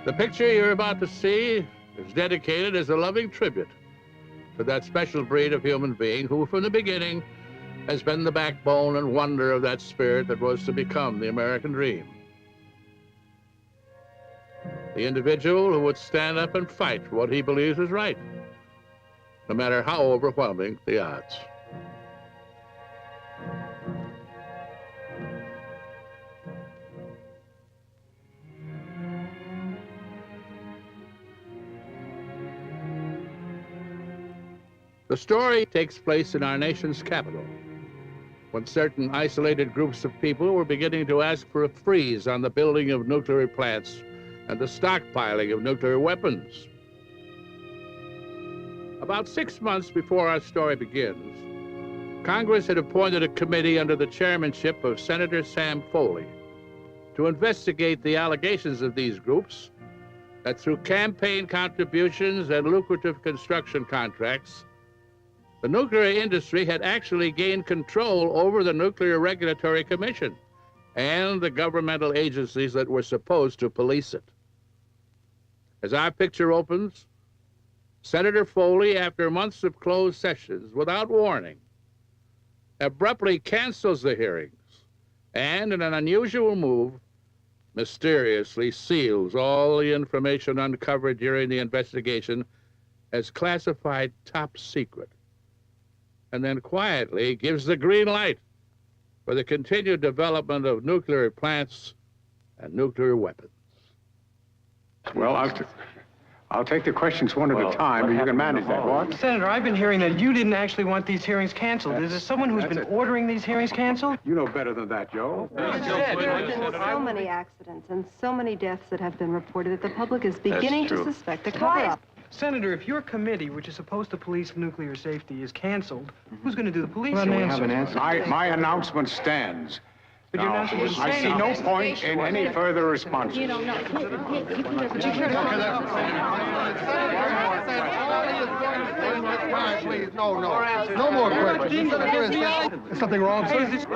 The picture you're about to see is dedicated as a loving tribute to that special breed of human being who, from the beginning, has been the backbone and wonder of that spirit that was to become the American dream. The individual who would stand up and fight for what he believes is right, no matter how overwhelming the odds. The story takes place in our nation's capital, when certain isolated groups of people were beginning to ask for a freeze on the building of nuclear plants and the stockpiling of nuclear weapons. About 6 months before our story begins, Congress had appointed a committee under the chairmanship of Senator Sam Foley to investigate the allegations of these groups that through campaign contributions and lucrative construction contracts, the nuclear industry had actually gained control over the Nuclear Regulatory Commission and the governmental agencies that were supposed to police it. As our picture opens, Senator Foley, after months of closed sessions, without warning, abruptly cancels the hearings and, in an unusual move, mysteriously seals all the information uncovered during the investigation as classified top secret, and then quietly gives the green light for the continued development of nuclear plants and nuclear weapons. Well, I'll take the questions one at a time, and you can manage that. What? Senator, I've been hearing that you didn't actually want these hearings canceled. Is there someone who's been ordering these hearings canceled? You know better than that, Joe. There have been so many accidents and so many deaths that have been reported that the public is beginning to suspect a cover-up. Senator, if your committee, which is supposed to police nuclear safety, is canceled, who's going to do the policing? We have an answer. My announcement stands. But your announcement was I see no point in any further responses. You don't know. Please, no more questions. There's something wrong, sir? He's sick.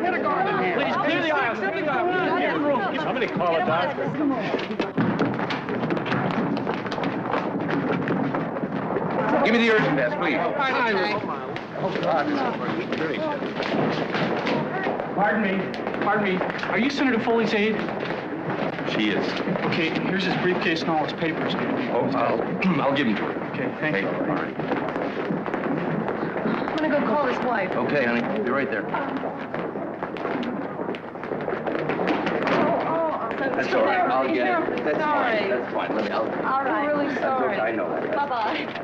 Get a guard in here. Please, clear the aisle. Clear the aisle. Somebody call a doctor. Give me the urgent desk, please. Pardon me. Are you Senator Foley's aide? She is. Okay, here's his briefcase and all his papers. Oh, I'll give him to her. Okay, thank you. All right. I'm gonna go call his wife. Okay, honey. Be right there. That's all right. I'll get it. That's fine. That's fine. Let me. All right. I'm really sorry. I know that. Bye-bye.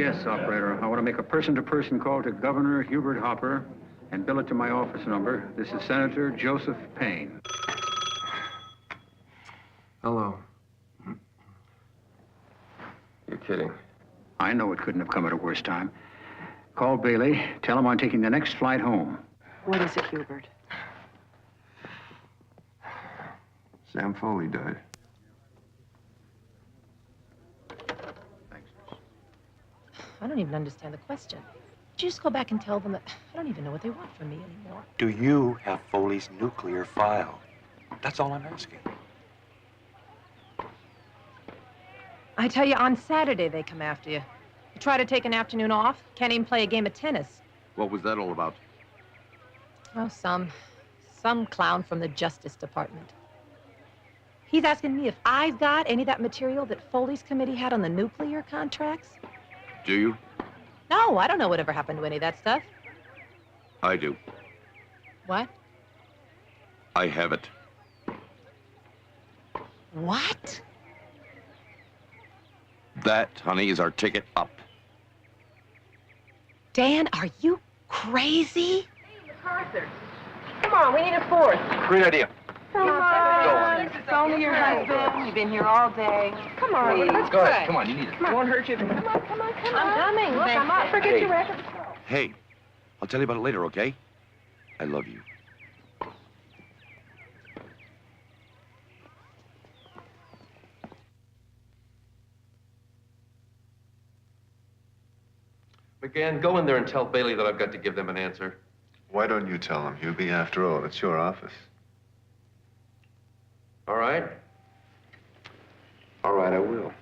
Yes, operator. I want to make a person-to-person call to Governor Hubert Hopper and bill it to my office number. This is Senator Joseph Payne. Hello. You're kidding. I know it couldn't have come at a worse time. Call Bailey. Tell him I'm taking the next flight home. What is it, Hubert? Sam Foley died. Thanks. I don't even understand the question. Would you just go back and tell them that I don't even know what they want from me anymore? Do you have Foley's nuclear file? That's all I'm asking. I tell you, on Saturday they come after you. You try to take an afternoon off, can't even play a game of tennis. What was that all about? Oh, some clown from the Justice Department. He's asking me if I've got any of that material that Foley's committee had on the nuclear contracts. Do you? No, I don't know whatever happened to any of that stuff. I do. What? I have it. What? That, honey, is our ticket up. Dan, are you crazy? MacArthur. Come on, we need a fourth. Great idea. Come on. It's only your husband. You've been here all day. Come on, let's Go play. ahead, come on, you need it. It won't hurt you. Come on. I'm coming. Look, I'm up. Forget your record. Hey, I'll tell you about it later, okay? I love you. McGann, go in there and tell Bailey that I've got to give them an answer. Why don't you tell him, Hubie? After all, it's your office. All right? All right, I will.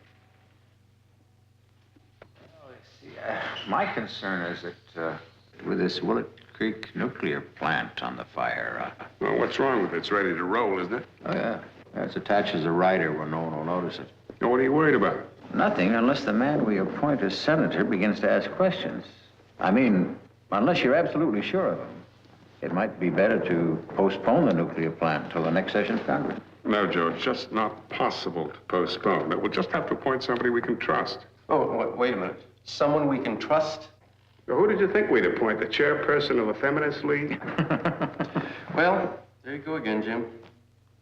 My concern is that with this Willett Creek nuclear plant on the fire. Well, what's wrong with it? It's ready to roll, isn't it? Oh, yeah. It's attached as a rider where no one will notice it. Now, what are you worried about? Nothing, unless the man we appoint as senator begins to ask questions. I mean, unless you're absolutely sure of him. It might be better to postpone the nuclear plant until the next session of Congress. No, Joe, it's just not possible to postpone it. We'll just have to appoint somebody we can trust. Oh, wait a minute. Someone we can trust? Now, who did you think we'd appoint? The chairperson of the Feminist League? Well, there you go again, Jim.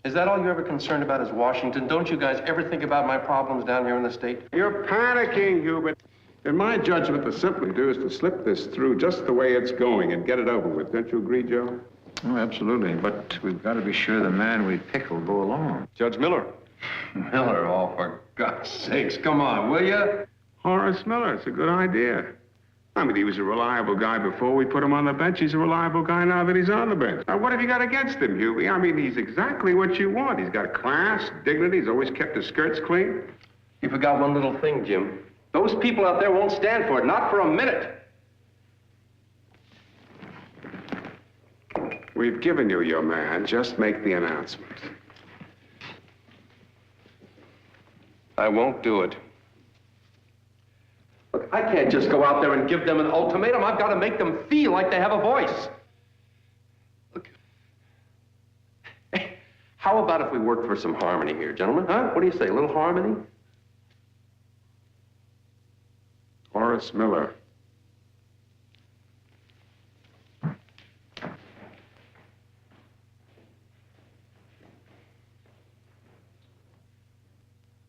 Is that all you're ever concerned about is Washington? Don't you guys ever think about my problems down here in the state? You're panicking, Hubert. In my judgment, the simple do is to slip this through just the way it's going and get it over with. Don't you agree, Joe? Oh, absolutely. But we've got to be sure the man we pick will go along. Judge Miller. Miller, oh, for God's sakes, come on, will you? Horace Miller. It's a good idea. I mean, he was a reliable guy before we put him on the bench. He's a reliable guy now that he's on the bench. Now, what have you got against him, Hubie? I mean, he's exactly what you want. He's got class, dignity. He's always kept his skirts clean. You forgot one little thing, Jim. Those people out there won't stand for it, not for a minute. We've given you your man. Just make the announcement. I won't do it. Look, I can't just go out there and give them an ultimatum. I've got to make them feel like they have a voice. Look, hey, how about if we work for some harmony here, gentlemen? Huh? What do you say, a little harmony? Horace Miller.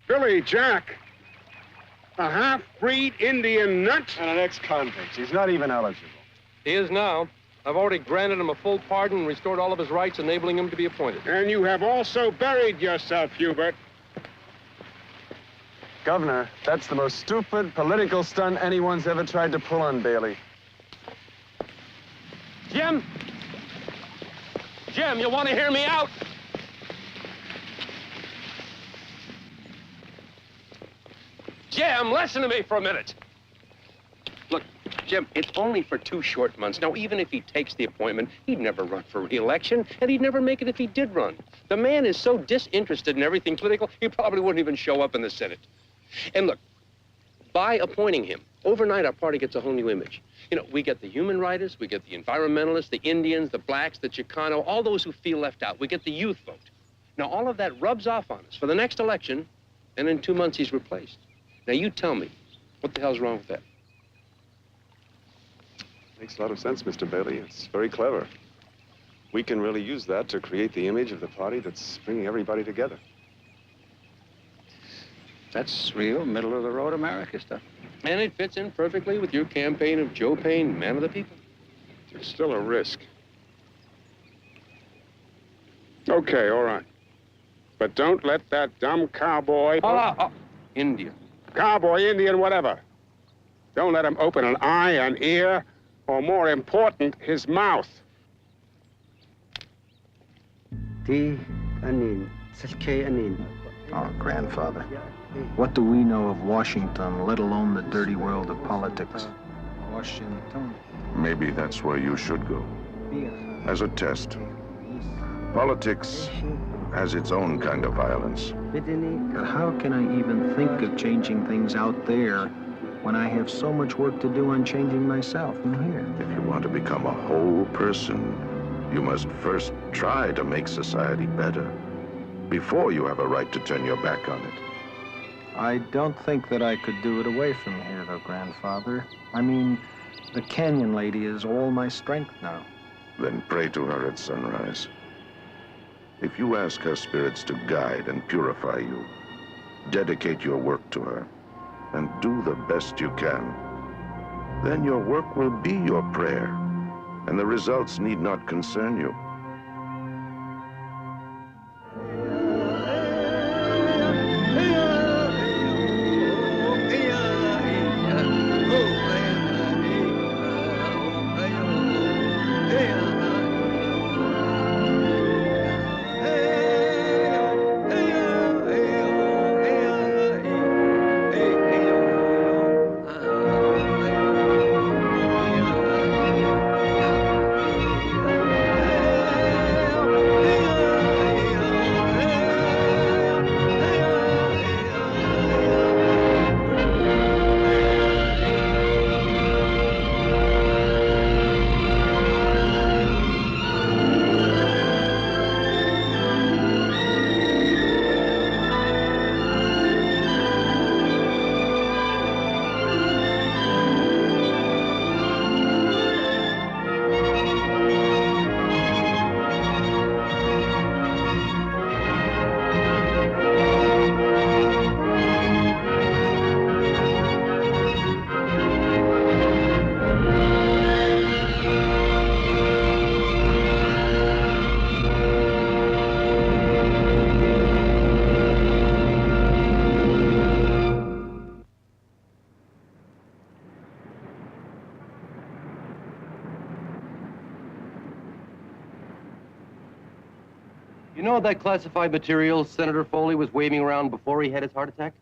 Billy Jack. A half-breed Indian nut? And an ex-convict. He's not even eligible. He is now. I've already granted him a full pardon and restored all of his rights, enabling him to be appointed. And you have also buried yourself, Hubert. Governor, that's the most stupid political stunt anyone's ever tried to pull on Bailey. Jim! Jim, you want to hear me out? Jim, listen to me for a minute. Look, Jim, it's only for 2 short months. Now, even if he takes the appointment, he'd never run for re-election, and he'd never make it if he did run. The man is so disinterested in everything political, he probably wouldn't even show up in the Senate. And look, by appointing him, overnight our party gets a whole new image. You know, we get the human rights, we get the environmentalists, the Indians, the blacks, the Chicano, all those who feel left out. We get the youth vote. Now, all of that rubs off on us for the next election, and in 2 months he's replaced. Now, you tell me, what the hell's wrong with that? Makes a lot of sense, Mr. Bailey. It's very clever. We can really use that to create the image of the party that's bringing everybody together. That's real middle-of-the-road America stuff. And it fits in perfectly with your campaign of Joe Payne, man of the people. There's still a risk. Okay, all right. But don't let that dumb cowboy... India. Cowboy, Indian, whatever. Don't let him open an eye, an ear, or more important, his mouth. Our grandfather. What do we know of Washington, let alone the dirty world of politics? Washington. Maybe that's where you should go. As a test. Politics has its own kind of violence. But how can I even think of changing things out there when I have so much work to do on changing myself in here? If you want to become a whole person, you must first try to make society better before you have a right to turn your back on it. I don't think that I could do it away from here, though, Grandfather. I mean, the Canyon Lady is all my strength now. Then pray to her at sunrise. If you ask her spirits to guide and purify you, dedicate your work to her, and do the best you can, then your work will be your prayer, and the results need not concern you. You know that classified material Senator Foley was waving around before he had his heart attack?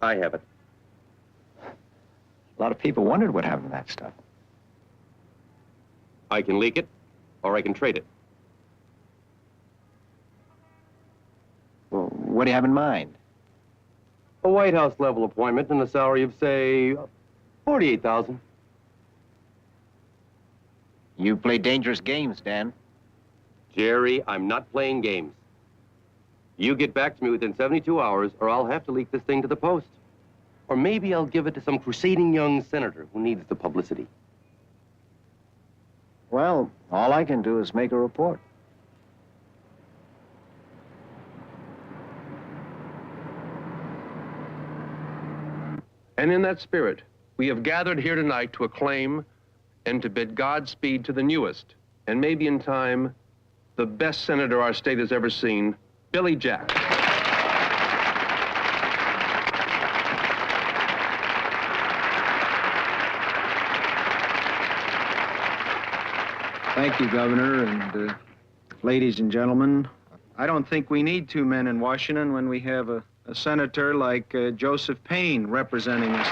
I have it. A lot of people wondered what happened to that stuff. I can leak it, or I can trade it. Well, what do you have in mind? A White House level appointment and a salary of, say, $48,000. You play dangerous games, Dan. Jerry, I'm not playing games. You get back to me within 72 hours, or I'll have to leak this thing to the Post. Or maybe I'll give it to some crusading young senator who needs the publicity. Well, all I can do is make a report. And in that spirit, we have gathered here tonight to acclaim and to bid Godspeed to the newest, and maybe in time, the best senator our state has ever seen, Billy Jack. Thank you, Governor, and ladies and gentlemen. I don't think we need two men in Washington when we have a senator like Joseph Payne representing us.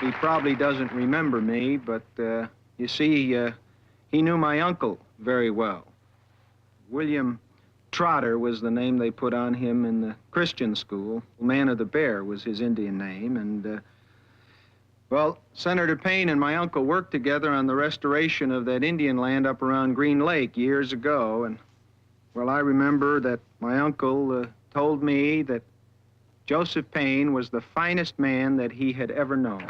He probably doesn't remember me, but you see, he knew my uncle very well. William Trotter was the name they put on him in the Christian school. Man of the Bear was his Indian name, and well, Senator Payne and my uncle worked together on the restoration of that Indian land up around Green Lake years ago, and well, I remember that my uncle told me that Joseph Payne was the finest man that he had ever known.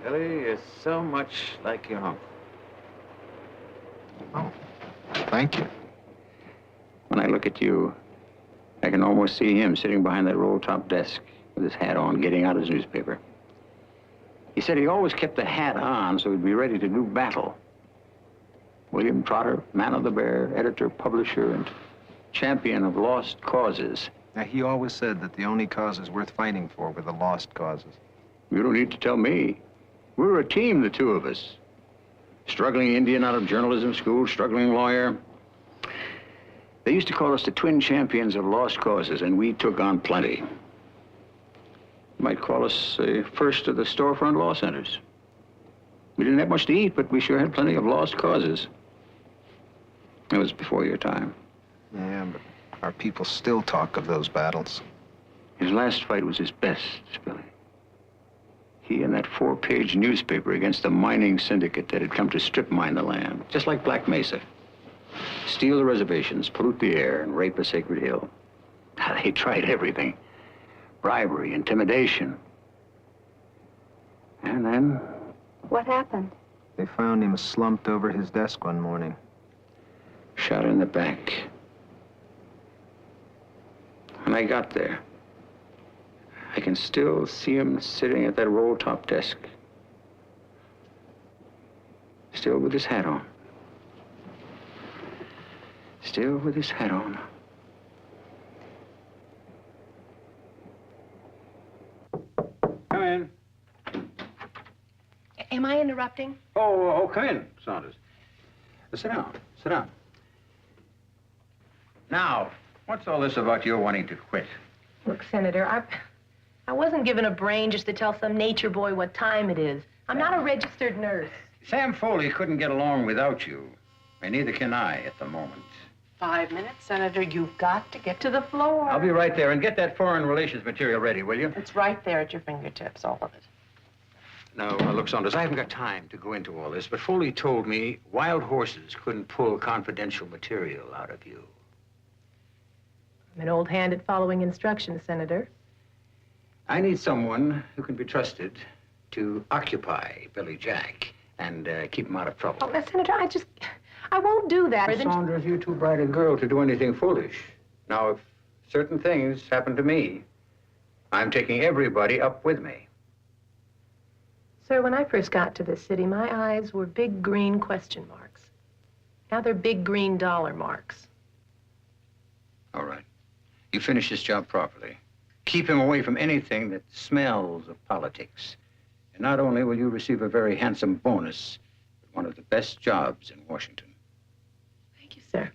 Billy is so much like your uncle. Oh, thank you. When I look at you, I can almost see him sitting behind that roll-top desk with his hat on, getting out his newspaper. He said he always kept the hat on so he'd be ready to do battle. William Trotter, man of the bear, editor, publisher, and champion of lost causes. Now, he always said that the only causes worth fighting for were the lost causes. You don't need to tell me. We were a team, the two of us. Struggling Indian out of journalism school, struggling lawyer. They used to call us the twin champions of lost causes, and we took on plenty. You might call us first of the storefront law centers. We didn't have much to eat, but we sure had plenty of lost causes. It was before your time. Yeah, but our people still talk of those battles. His last fight was his best, Billy. He and that 4-page newspaper against the mining syndicate that had come to strip mine the land, just like Black Mesa. Steal the reservations, pollute the air, and rape a sacred hill. They tried everything. Bribery, intimidation. And then... What happened? They found him slumped over his desk one morning. Shot in the back. When I got there, I can still see him sitting at that roll-top desk. Still with his hat on. Still with his hat on. Come in. Am I interrupting? Oh, come in, Saunders. Sit down, sit down. Now, what's all this about you wanting to quit? Look, Senator, I wasn't given a brain just to tell some nature boy what time it is. I'm not a registered nurse. Sam Foley couldn't get along without you, and neither can I at the moment. 5 minutes, Senator. You've got to get to the floor. I'll be right there, and get that foreign relations material ready, will you? It's right there at your fingertips, all of it. Now, look, Saunders, I haven't got time to go into all this, but Foley told me wild horses couldn't pull confidential material out of you. I'm an old hand at following instructions, Senator. I need someone who can be trusted to occupy Billy Jack and keep him out of trouble. Oh, now, Senator, I won't do that. Saunders, you're too bright a girl to do anything foolish. Now, if certain things happen to me, I'm taking everybody up with me. Sir, when I first got to this city, my eyes were big green question marks. Now they're big green dollar marks. All right. You finish this job properly. Keep him away from anything that smells of politics. And not only will you receive a very handsome bonus, but one of the best jobs in Washington. Thank you, sir.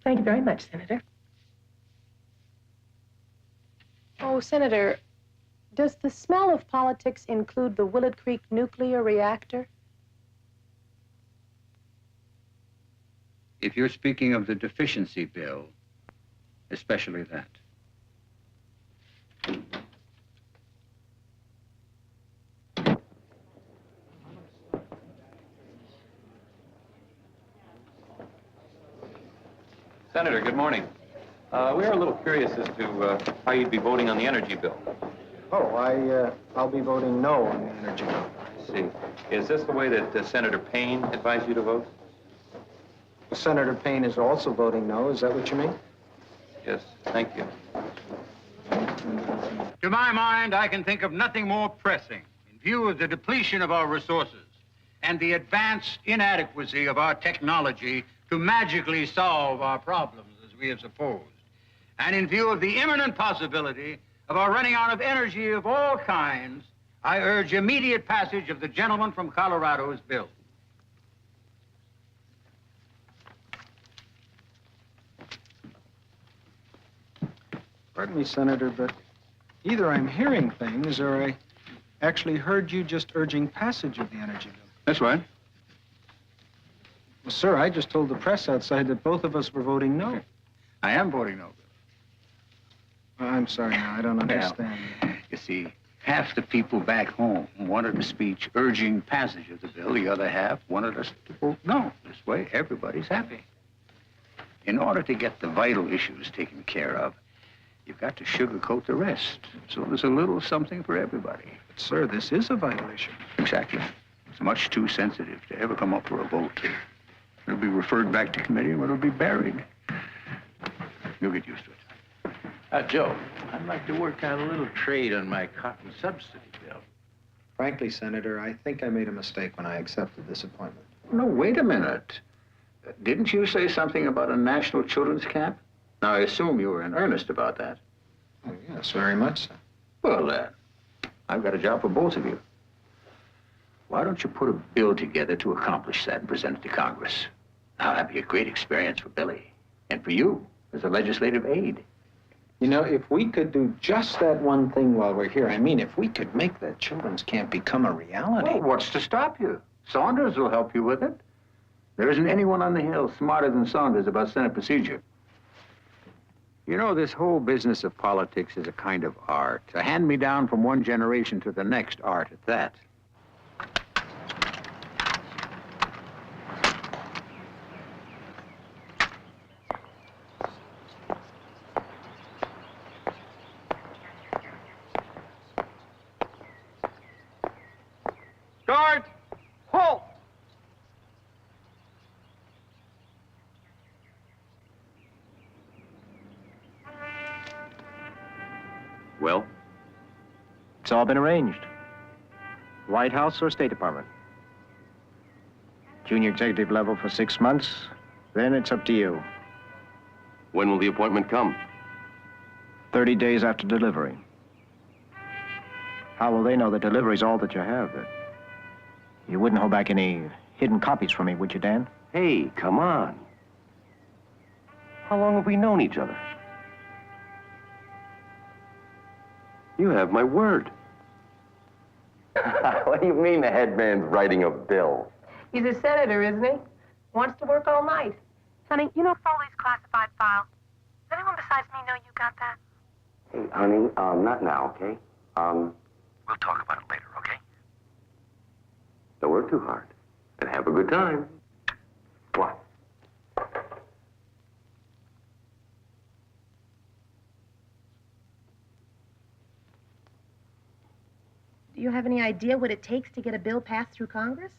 Thank you very much, Senator. Oh, Senator, does the smell of politics include the Willett Creek nuclear reactor? If you're speaking of the deficiency bill, especially that. Senator, good morning. We're a little curious as to how you'd be voting on the energy bill. Oh, I'll be voting no on the energy bill. I see. Is this the way that Senator Payne advised you to vote? Senator Payne is also voting no. Is that what you mean? Yes, thank you. To my mind, I can think of nothing more pressing in view of the depletion of our resources and the advanced inadequacy of our technology to magically solve our problems as we have supposed, and in view of the imminent possibility of our running out of energy of all kinds, I urge immediate passage of the gentleman from Colorado's bill. Pardon me, Senator, but either I'm hearing things or I actually heard you just urging passage of the energy bill. That's right. Well, sir, I just told the press outside that both of us were voting no. I am voting no. I'm sorry, now, I don't understand. Well, you see, half the people back home wanted a speech urging passage of the bill. The other half wanted us to vote no. This way, everybody's happy. In order to get the vital issues taken care of, you've got to sugarcoat the rest. So there's a little something for everybody. But, sir, this is a vital issue. Exactly. It's much too sensitive to ever come up for a vote. It'll be referred back to committee or it'll be buried. You'll get used to it. Joe, I'd like to work out a little trade on my cotton subsidy bill. Frankly, Senator, I think I made a mistake when I accepted this appointment. No, wait a minute. Didn't you say something about a national children's camp? Now, I assume you were in earnest about that. Oh, yes, very much so. Well, I've got a job for both of you. Why don't you put a bill together to accomplish that and present it to Congress? Now, that'd be a great experience for Billy and for you as a legislative aide. You know, if we could do just that one thing while we're here, I mean, if we could make that children's camp become a reality. Well, what's to stop you? Saunders will help you with it. There isn't anyone on the Hill smarter than Saunders about Senate procedure. You know, this whole business of politics is a kind of art, a hand-me-down from one generation to the next art at that. Guard! Halt! Well? It's all been arranged. White House or State Department. Junior executive level for 6 months, then it's up to you. When will the appointment come? 30 days after delivery. How will they know that delivery's all that you have? That you wouldn't hold back any hidden copies from me, would you, Dan? Hey, come on. How long have we known each other? You have my word. What do you mean the headman's writing a bill? He's a senator, isn't he? Wants to work all night. Honey, you know Foley's classified file? Does anyone besides me know you got that? Hey, honey, not now, okay? We'll talk about it later, okay? Don't work too hard. And have a good time. What? Do you have any idea what it takes to get a bill passed through Congress?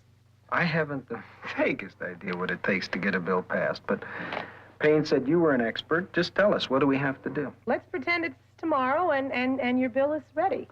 I haven't the vaguest idea what it takes to get a bill passed, but Payne said you were an expert. Just tell us, what do we have to do? Let's pretend it's tomorrow and your bill is ready.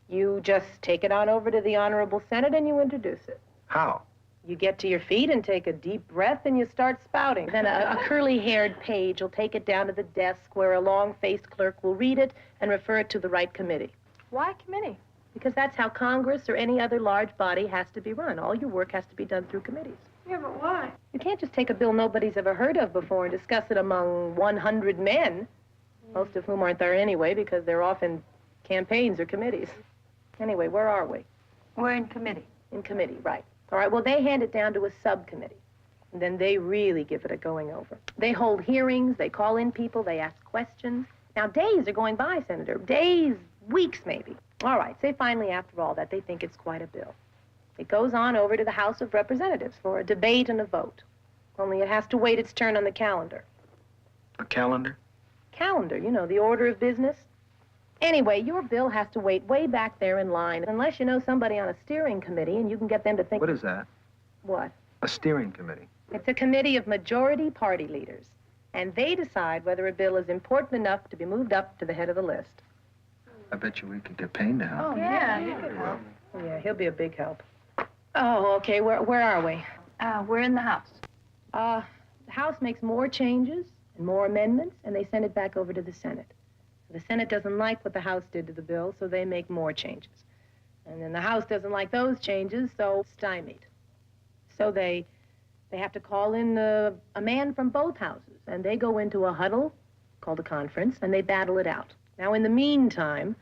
You just take it on over to the Honorable Senate and you introduce it. How? You get to your feet and take a deep breath and you start spouting. Then a curly-haired page will take it down to the desk where a long-faced clerk will read it and refer it to the right committee. Why committee? Because that's how Congress or any other large body has to be run. All your work has to be done through committees. Yeah, but why? You can't just take a bill nobody's ever heard of before and discuss it among 100 men, most of whom aren't there anyway because they're off in campaigns or committees. Anyway, where are we? We're in committee. In committee, right. All right, well, they hand it down to a subcommittee, and then they really give it a going over. They hold hearings, they call in people, they ask questions. Now, days are going by, Senator. Days, weeks, maybe. All right, say finally, after all that, they think it's quite a bill. It goes on over to the House of Representatives for a debate and a vote. Only it has to wait its turn on the calendar. A calendar? Calendar, you know, the order of business. Anyway, your bill has to wait way back there in line, unless you know somebody on a steering committee and you can get them to think... What is that? What? A steering committee. It's a committee of majority party leaders, and they decide whether a bill is important enough to be moved up to the head of the list. I bet you we could get Payne to help. Oh, yeah, he could help. Yeah, he'll be a big help. Oh, okay, where are we? We're in the House. The House makes more changes and more amendments, and they send it back over to the Senate. The Senate doesn't like what the House did to the bill, so they make more changes. And then the House doesn't like those changes, so stymied. So they have to call in a man from both houses, and they go into a huddle called a conference, and they battle it out. Now, in the meantime,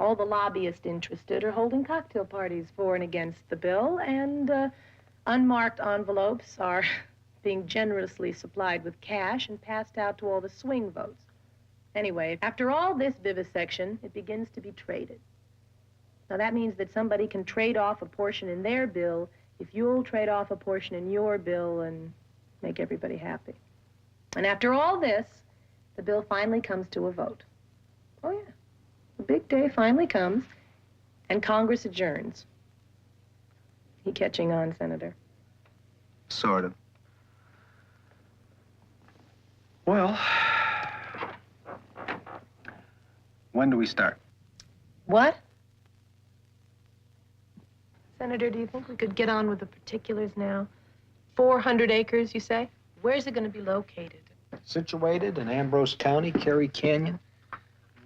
all the lobbyists interested are holding cocktail parties for and against the bill, and unmarked envelopes are being generously supplied with cash and passed out to all the swing votes. Anyway, after all this vivisection, it begins to be traded. Now, that means that somebody can trade off a portion in their bill if you'll trade off a portion in your bill and make everybody happy. And after all this, the bill finally comes to a vote. Oh, yeah. The big day finally comes, and Congress adjourns. You catching on, Senator? Sort of. Well, when do we start? What? Senator, do you think we could get on with the particulars now? 400 acres, you say? Where's it going to be located? Situated in Ambrose County, Carey Canyon,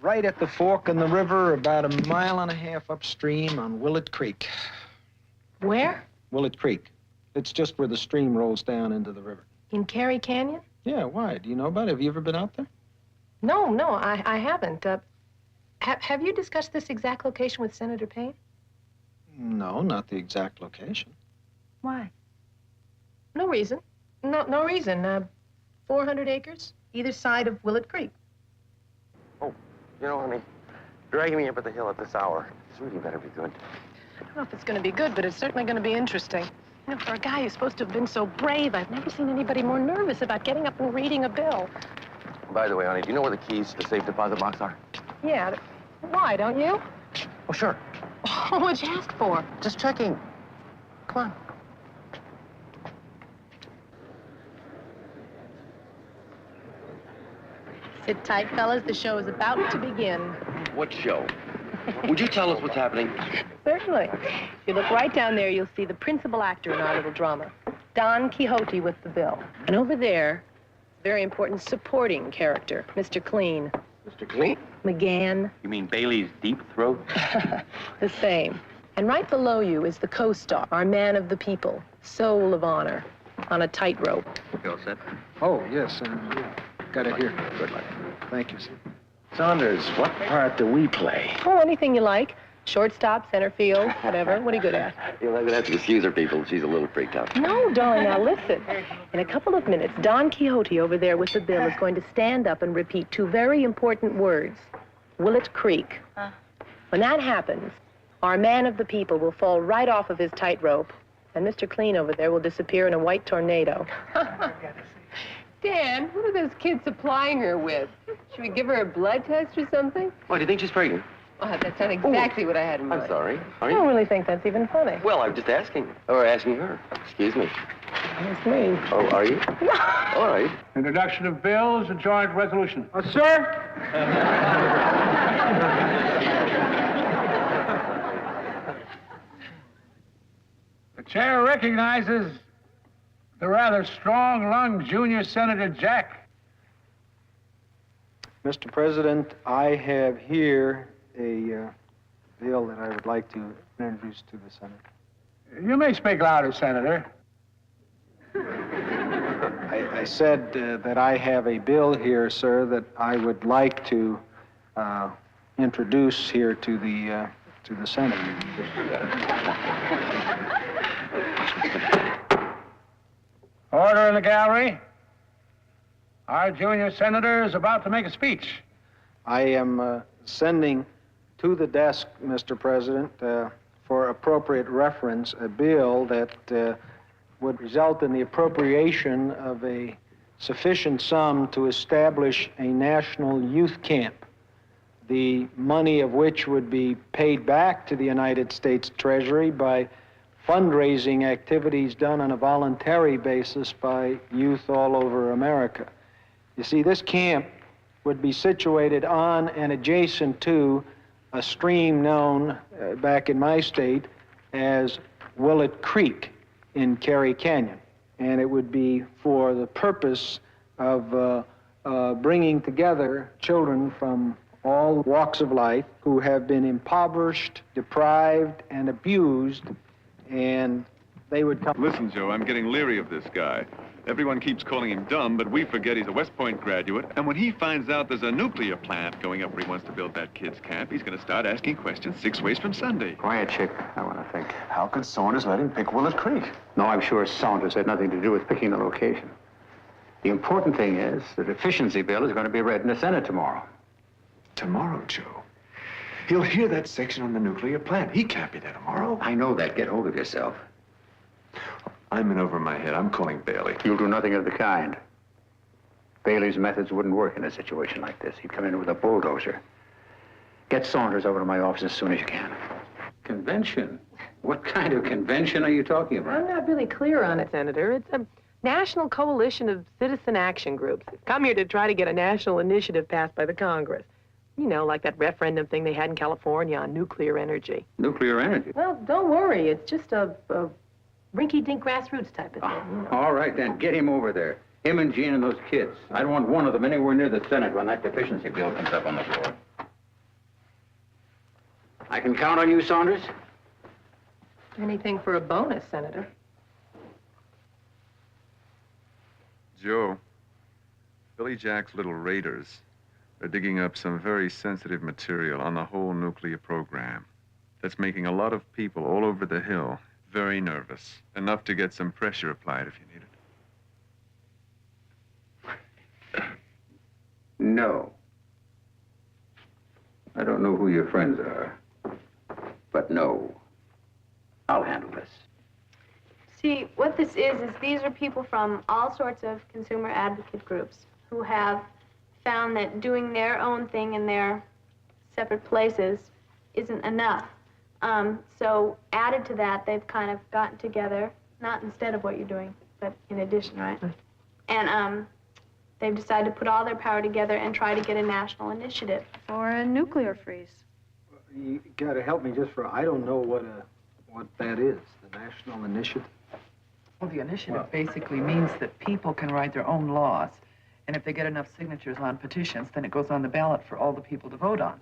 right at the fork in the river, about 1.5 miles upstream on Willett Creek. Where? Willett Creek. It's just where the stream rolls down into the river. In Carey Canyon? Yeah, why? Do you know about it? Have you ever been out there? No, I haven't. Have you discussed this exact location with Senator Payne? No, not the exact location. Why? No reason. No reason. 400 acres, either side of Willett Creek. Oh, you know, honey, dragging me up at the hill at this hour, it's really better be good. I don't know if it's going to be good, but it's certainly going to be interesting. You know, for a guy who's supposed to have been so brave, I've never seen anybody more nervous about getting up and reading a bill. By the way, honey, do you know where the keys to the safe deposit box are? Yeah. Why, don't you? Oh, sure. Oh, what'd you ask for? Just checking. Come on. Sit tight, fellas. The show is about to begin. What show? Would you tell us what's happening? Certainly. If you look right down there, you'll see the principal actor in our little drama, Don Quixote with the bill. And over there, very important supporting character, Mr. Clean. Mr. Clean? McGann. You mean Bailey's deep throat? The same. And right below you is the co-star, our man of the people, soul of honor, on a tightrope. You all set? Oh, yes, got it here. Good luck. Thank you, sir. Saunders, what part do we play? Oh, anything you like. Shortstop, center field, whatever. What are you good at? You'll have to excuse her, people. She's a little freaked out. No, darling, now listen. In a couple of minutes, Don Quixote over there with the bill is going to stand up and repeat two very important words. Willett Creek. When that happens, our man of the people will fall right off of his tightrope, and Mr. Clean over there will disappear in a white tornado. Dan, what are those kids supplying her with? Should we give her a blood test or something? Why, do you think she's pregnant? Oh, that's not exactly what I had in mind. I'm sorry. Are I you? don't really think that's even funny. Well, I'm just asking. Or asking her. Excuse me. It's me. Oh, are you? All right. Introduction of bills and joint resolution. Sir? The chair recognizes the rather strong-lunged junior Senator Jack. Mr. President, I have here a bill that I would like to introduce to the Senate. You may speak louder, Senator. I said that I have a bill here, sir, that I would like to introduce here to the Senate. Order in the gallery. Our junior senator is about to make a speech. I am sending to the desk, Mr. President, for appropriate reference, a bill that would result in the appropriation of a sufficient sum to establish a national youth camp, the money of which would be paid back to the United States Treasury by fundraising activities done on a voluntary basis by youth all over America. You see, this camp would be situated on and adjacent to a stream known back in my state as Willett Creek in Carey Canyon. And it would be for the purpose of bringing together children from all walks of life who have been impoverished, deprived, and abused, and they would come. Listen, Joe, I'm getting leery of this guy. Everyone keeps calling him dumb, but we forget he's a West Point graduate. And when he finds out there's a nuclear plant going up where he wants to build that kid's camp, he's going to start asking questions 6 ways from Sunday. Quiet, Chick. I want to think. How could Saunders let him pick Willett Creek? No, I'm sure Saunders had nothing to do with picking the location. The important thing is the deficiency bill is going to be read in the Senate tomorrow. tomorrow, Joe. He'll hear that section on the nuclear plant. He can't be there tomorrow. I know that. Get hold of yourself. I'm in over my head. I'm calling Bailey. You'll do nothing of the kind. Bailey's methods wouldn't work in a situation like this. He'd come in with a bulldozer. Get Saunders over to my office as soon as you can. Convention? What kind of convention are you talking about? I'm not really clear on it, Senator. It's a national coalition of citizen action groups. Come here to try to get a national initiative passed by the Congress. You know, like that referendum thing they had in California on nuclear energy. Nuclear energy? Well, don't worry. It's just a rinky-dink grassroots type of thing. You know. All right, then. Get him over there. Him and Jean and those kids. I don't want one of them anywhere near the Senate when that deficiency bill comes up on the floor. I can count on you, Saunders? Anything for a bonus, Senator. Joe, Billy Jack's little raiders are digging up some very sensitive material on the whole nuclear program. That's making a lot of people all over the Hill very nervous. Enough to get some pressure applied if you need it. No. I don't know who your friends are, but no. I'll handle this. See, what this is these are people from all sorts of consumer advocate groups who have found that doing their own thing in their separate places isn't enough. So added to that, they've kind of gotten together, not instead of what you're doing, but in addition, right? And they've decided to put all their power together and try to get a national initiative for a nuclear freeze. You gotta help me just for, I don't know what that is, the national initiative. Well, the initiative basically means that people can write their own laws. And if they get enough signatures on petitions, then it goes on the ballot for all the people to vote on.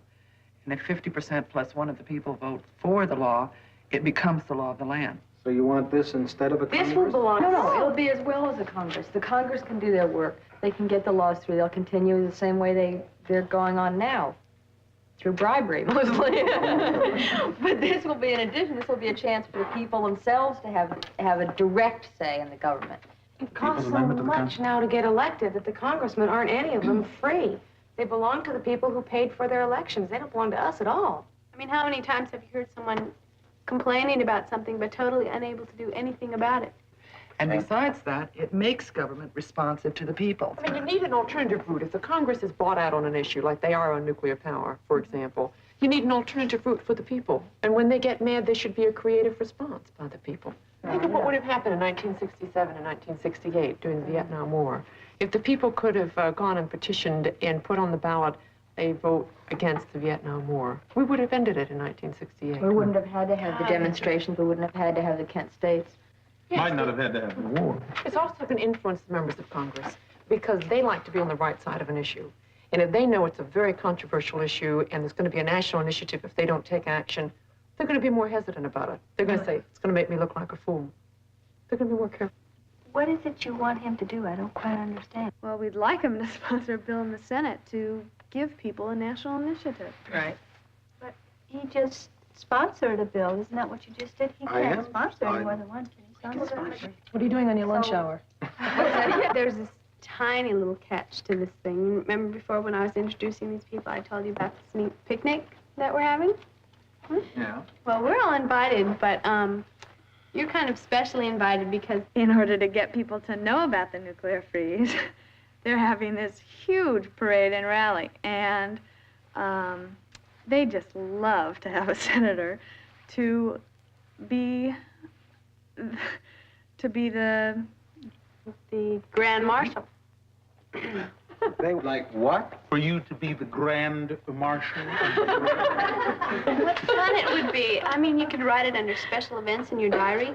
And if 50% plus one of the people vote for the law, it becomes the law of the land. So you want this instead of a Congress? This will belong. No, it'll be as well as the Congress. The Congress can do their work. They can get the laws through. They'll continue the same way they're going on now, through bribery, mostly. But this will be, in addition, this will be a chance for the people themselves to have a direct say in the government. It costs so much now to get elected that the congressmen aren't any of them free. They belong to the people who paid for their elections. They don't belong to us at all. I mean, how many times have you heard someone complaining about something but totally unable to do anything about it? And besides that, it makes government responsive to the people. I mean, you need an alternative route. If the Congress is bought out on an issue, like they are on nuclear power, for example, you need an alternative route for the people. And when they get mad, there should be a creative response by the people. Think of what would have happened in 1967 and 1968 during the Vietnam War. If the people could have gone and petitioned and put on the ballot a vote against the Vietnam War, we would have ended it in 1968. We wouldn't have had to have the demonstrations. We wouldn't have had to have the Kent States. Yes. Might not have had to have the war. It's also going to influence the members of Congress because they like to be on the right side of an issue. And if they know it's a very controversial issue and there's going to be a national initiative if they don't take action, they're going to be more hesitant about it. They're going to say, it's going to make me look like a fool. They're going to be more careful. What is it you want him to do? I don't quite understand. Well, we'd like him to sponsor a bill in the Senate to give people a national initiative. Right. But he just sponsored a bill. Isn't that what you just did? He I can't am. sponsor any more than one. Can he sponsor? What are you doing on your lunch hour? There's this tiny little catch to this thing. You remember before when I was introducing these people, I told you about this neat picnic that we're having? Yeah. Well, we're all invited, but you're kind of specially invited because in order to get people to know about the nuclear freeze, they're having this huge parade and rally. And they just love to have a senator to be the Grand Marshal. They like what? For you to be the Grand Marshal? What fun it would be. I mean, you could write it under special events in your diary.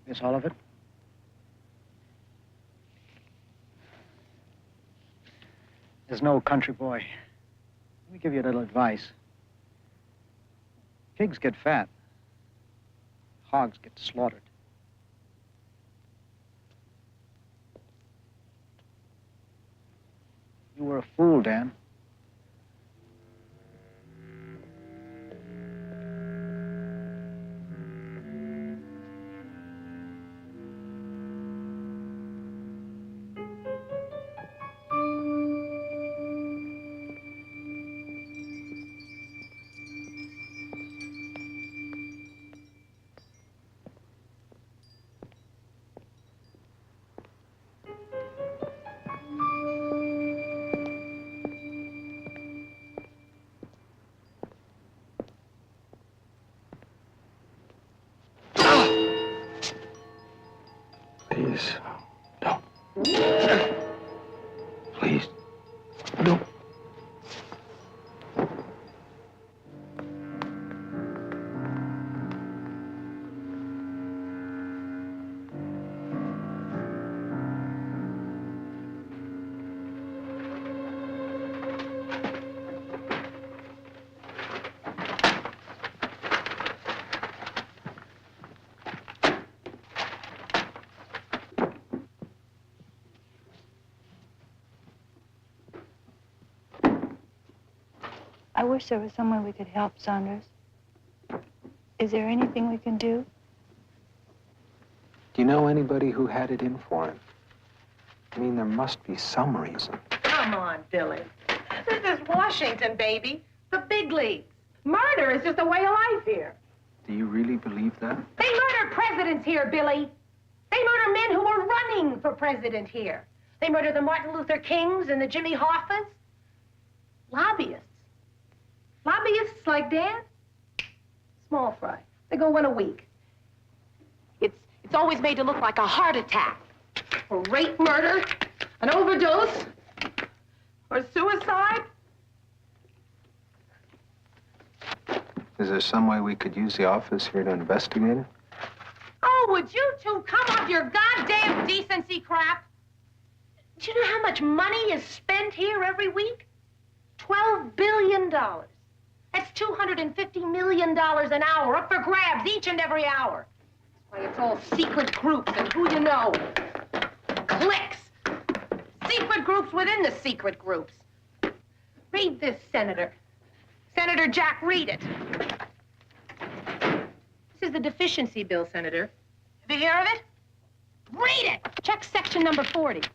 That's all of it? There's no country boy. Let me give you a little advice. Pigs get fat. Hogs get slaughtered. You were a fool, Dan. Please, no. Please, no. I wish there was some way we could help Saunders. Is there anything we can do? Do you know anybody who had it in for him? I mean, there must be some reason. Come on, Billy. This is Washington, baby. The big leagues. Murder is just a way of life here. Do you really believe that? They murder presidents here, Billy. They murder men who were running for president here. They murder the Martin Luther Kings and the Jimmy Hoffas. Lobbyists. Lobbyists like Dan? Small fry. They go one a week. It's always made to look like a heart attack, or rape murder, an overdose, or suicide. Is there some way we could use the office here to investigate it? Oh, would you two come off your goddamn decency crap? Do you know how much money is spent here every week? $12 billion. That's $250 million an hour, up for grabs each and every hour. That's why it's all secret groups and who you know. Cliques. Secret groups within the secret groups. Read this, Senator. Senator Jack, read it. This is the deficiency bill, Senator. Have you heard of it? Read it! Check section number 40. Do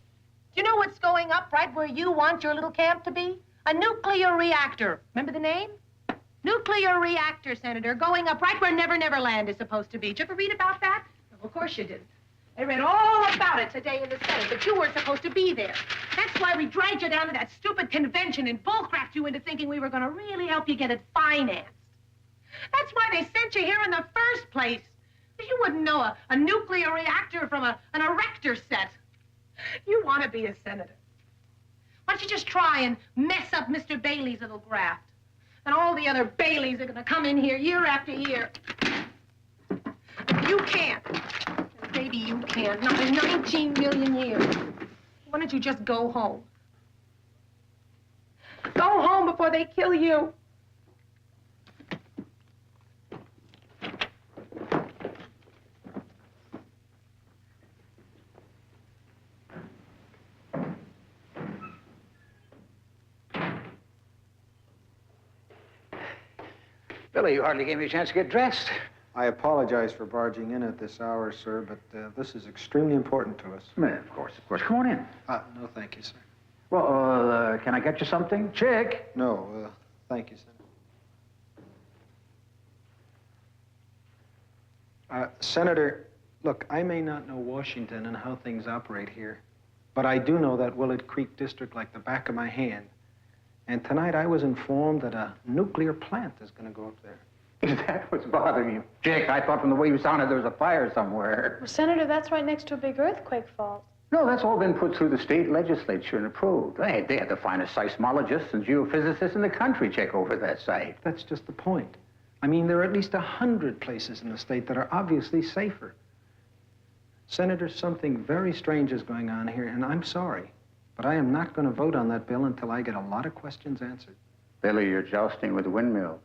you know what's going up right where you want your little camp to be? A nuclear reactor. Remember the name? Nuclear reactor, Senator, going up right where Never Never Land is supposed to be. Did you ever read about that? Well, of course you didn't. I read all about it today in the Senate, but you weren't supposed to be there. That's why we dragged you down to that stupid convention and bullcrapped you into thinking we were going to really help you get it financed. That's why they sent you here in the first place. You wouldn't know a nuclear reactor from an erector set. You want to be a senator. Why don't you just try and mess up Mr. Bailey's little graft? And all the other Baileys are going to come in here year after year. You can't. Baby, you can't. Not in 19 million years. Why don't you just go home? Go home before they kill you. Billy, you hardly gave me a chance to get dressed. I apologize for barging in at this hour, sir, but this is extremely important to us. Of course. Come on in. No, thank you, sir. Well, can I get you something? Chick? No, thank you, sir. Senator, look, I may not know Washington and how things operate here, but I do know that Willard Creek District like the back of my hand. And tonight I was informed that a nuclear plant is going to go up there. Is that what's bothering you? Jake, I thought from the way you sounded there was a fire somewhere. Well, Senator, that's right next to a big earthquake fault. No, that's all been put through the state legislature and approved. They had the finest seismologists and geophysicists in the country check over that site. That's just the point. I mean, there are at least 100 places in the state that are obviously safer. Senator, something very strange is going on here, and I'm sorry. But I am not going to vote on that bill until I get a lot of questions answered. Billy, you're jousting with windmills.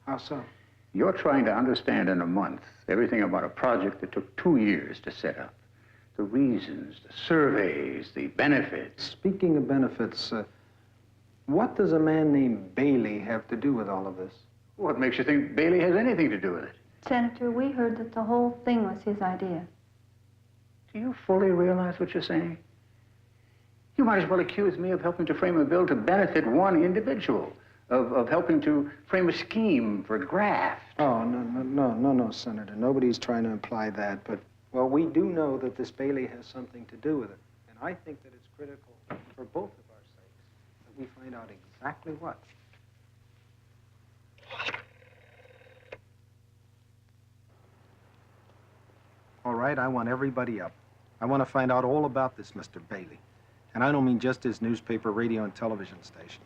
How so? You're trying to understand in a month everything about a project that took 2 years to set up. The reasons, the surveys, the benefits. Speaking of benefits, what does a man named Bailey have to do with all of this? What makes you think Bailey has anything to do with it? Senator, we heard that the whole thing was his idea. Do you fully realize what you're saying? You might as well accuse me of helping to frame a bill to benefit one individual, of helping to frame a scheme for graft. Oh, no, Senator. Nobody's trying to imply that, but, well, we do know that this Bailey has something to do with it. And I think that it's critical for both of our sakes that we find out exactly what. All right, I want everybody up. I want to find out all about this Mr. Bailey. And I don't mean just his newspaper, radio, and television stations.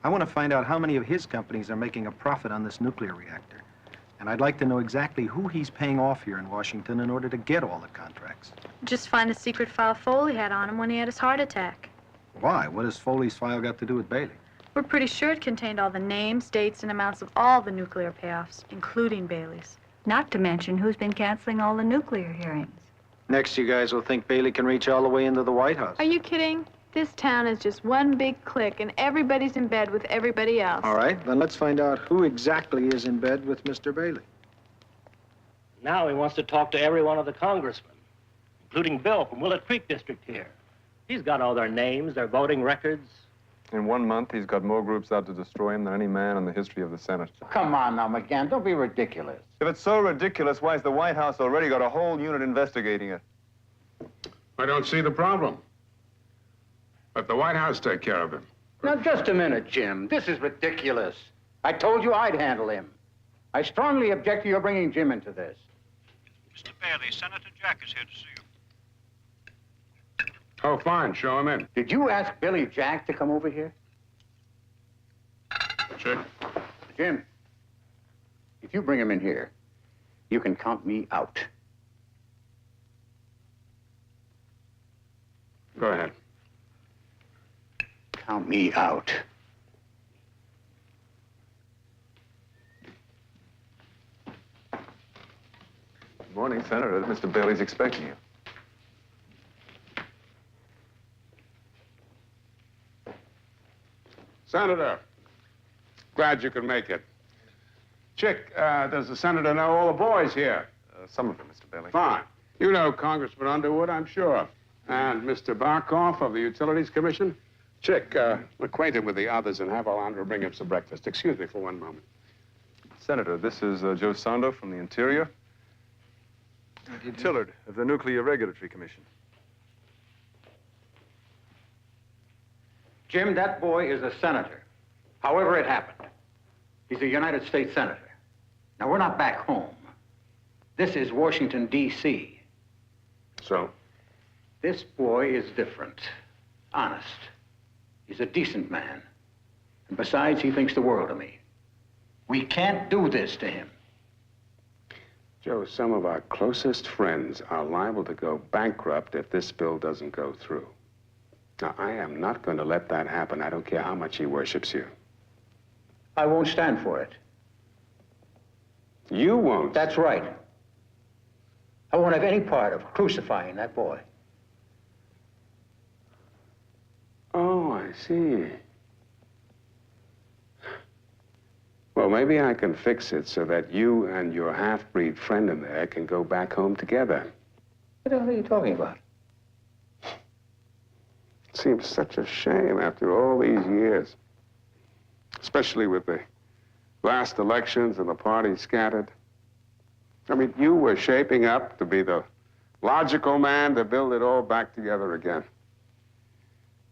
I want to find out how many of his companies are making a profit on this nuclear reactor. And I'd like to know exactly who he's paying off here in Washington in order to get all the contracts. Just find the secret file Foley had on him when he had his heart attack. Why? What has Foley's file got to do with Bailey? We're pretty sure it contained all the names, dates, and amounts of all the nuclear payoffs, including Bailey's. Not to mention who's been canceling all the nuclear hearings. Next, you guys will think Bailey can reach all the way into the White House. Are you kidding? This town is just one big clique, and everybody's in bed with everybody else. All right, then let's find out who exactly is in bed with Mr. Bailey. Now he wants to talk to every one of the congressmen, including Bill from Willett Creek District here. He's got all their names, their voting records. In 1 month, he's got more groups out to destroy him than any man in the history of the Senate. Come on now, McGann, don't be ridiculous. If it's so ridiculous, why has the White House already got a whole unit investigating it? I don't see the problem. Let the White House take care of him. Now, just a minute, Jim. This is ridiculous. I told you I'd handle him. I strongly object to your bringing Jim into this. Mr. Bailey, Senator Jack is here to see you. Oh, fine. Show him in. Did you ask Billy Jack to come over here? Sure. Jim, if you bring him in here, you can count me out. Go ahead. Count me out. Good morning, Senator. Mr. Bailey's expecting you. Senator, glad you could make it. Chick, does the senator know all the boys here? Some of them, Mr. Bailey. Fine. You know Congressman Underwood, I'm sure. And Mr. Barkoff of the Utilities Commission. Chick, acquainted with the others and have Alondra bring him some breakfast. Excuse me for 1 moment. Senator, this is Joe Sando from the Interior. Tillard of the Nuclear Regulatory Commission. Jim, that boy is a senator. However it happened. He's a United States senator. Now, we're not back home. This is Washington, D.C. So? This boy is different. Honest. He's a decent man. And besides, he thinks the world of me. We can't do this to him. Joe, some of our closest friends are liable to go bankrupt if this bill doesn't go through. Now, I am not going to let that happen. I don't care how much he worships you. I won't stand for it. You won't? That's right. I won't have any part of crucifying that boy. Oh, I see. Well, maybe I can fix it so that you and your half-breed friend in there can go back home together. What the hell are you talking about? It seems such a shame after all these years. Especially with the last elections and the party scattered. I mean, you were shaping up to be the logical man to build it all back together again.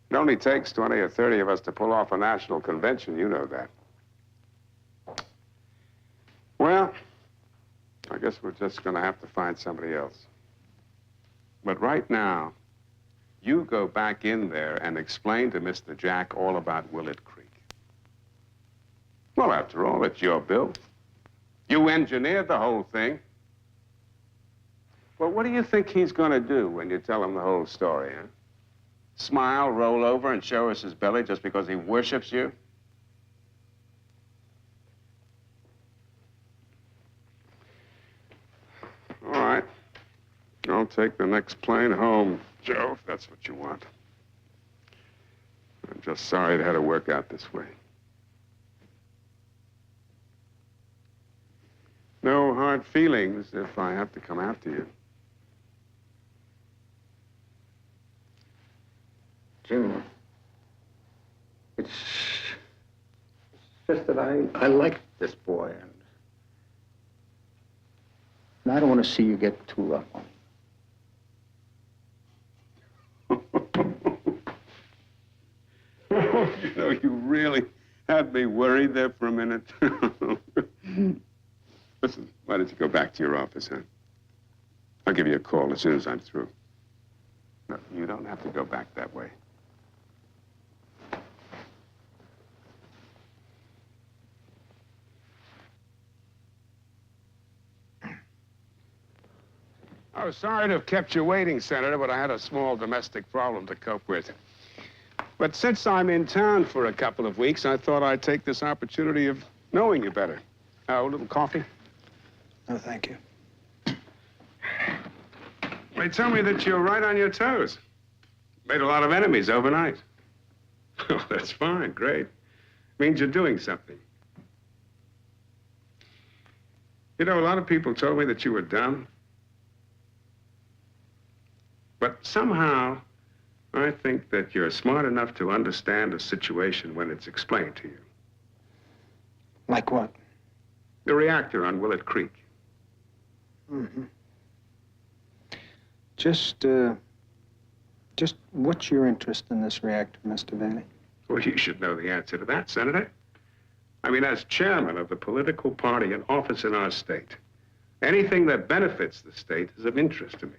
It only takes 20 or 30 of us to pull off a national convention, you know that. Well, I guess we're just going to have to find somebody else. But right now, you go back in there and explain to Mr. Jack all about Willett Creek. Well, after all, it's your bill. You engineered the whole thing. Well, what do you think he's going to do when you tell him the whole story, huh? smile, roll over, and show us his belly just because he worships you? All right. I'll take the next plane home, Joe, if that's what you want. I'm just sorry it had to work out this way. No hard feelings if I have to come after you. Jim, it's just that I like this boy, and I don't want to see you get too rough on him. You know, you really had me worried there for a minute. Listen, why don't you go back to your office, huh? I'll give you a call as soon as I'm through. No, you don't have to go back that way. I was sorry to have kept you waiting, Senator, but I had a small domestic problem to cope with. But since I'm in town for a couple of weeks, I thought I'd take this opportunity of knowing you better. A little coffee? No, thank you. They tell me that you're right on your toes. Made a lot of enemies overnight. Oh, that's fine, great. Means you're doing something. You know, a lot of people told me that you were dumb. But somehow, I think that you're smart enough to understand a situation when it's explained to you. Like what? The reactor on Willett Creek. Mm-hmm. Just what's your interest in this reactor, Mr. Bailey? Well, you should know the answer to that, Senator. I mean, as chairman of the political party in office in our state, anything that benefits the state is of interest to me.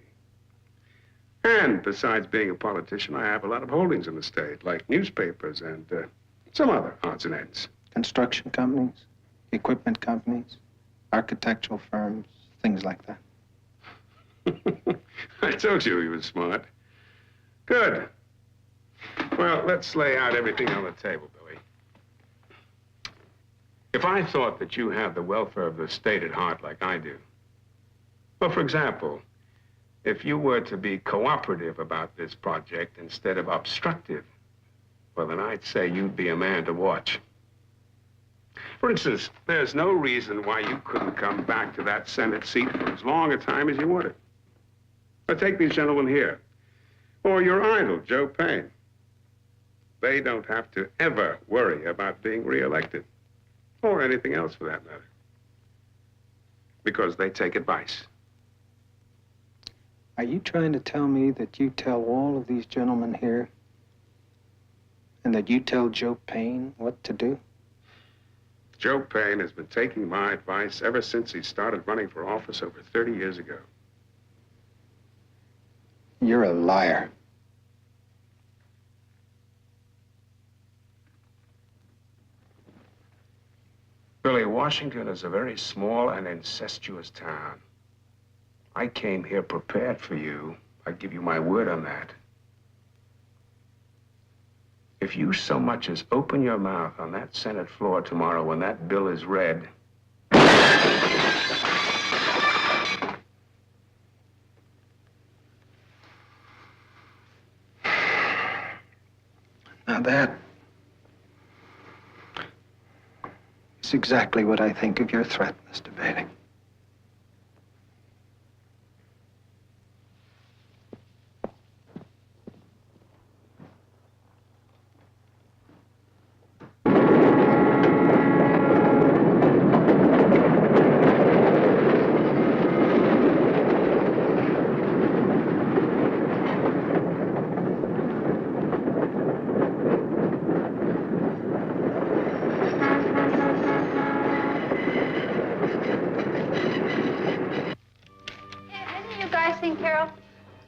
And besides being a politician, I have a lot of holdings in the state, like newspapers and some other odds and ends. Construction companies, equipment companies, architectural firms, things like that. I told you he was smart. Good. Well, let's lay out everything on the table, Billy. If I thought that you have the welfare of the state at heart like I do, well, for example, if you were to be cooperative about this project instead of obstructive, well, then I'd say you'd be a man to watch. For instance, there's no reason why you couldn't come back to that Senate seat for as long a time as you wanted. Now, take these gentlemen here, or your idol, Joe Payne. They don't have to ever worry about being reelected, or anything else for that matter, because they take advice. Are you trying to tell me that you tell all of these gentlemen here, and that you tell Joe Payne what to do? Joe Payne has been taking my advice ever since he started running for office over 30 years ago. You're a liar. Billy, Washington is a very small and incestuous town. I came here prepared for you. I give you my word on that. If you so much as open your mouth on that Senate floor tomorrow when that bill is read, now that is exactly what I think of your threat, Mr. Bailey.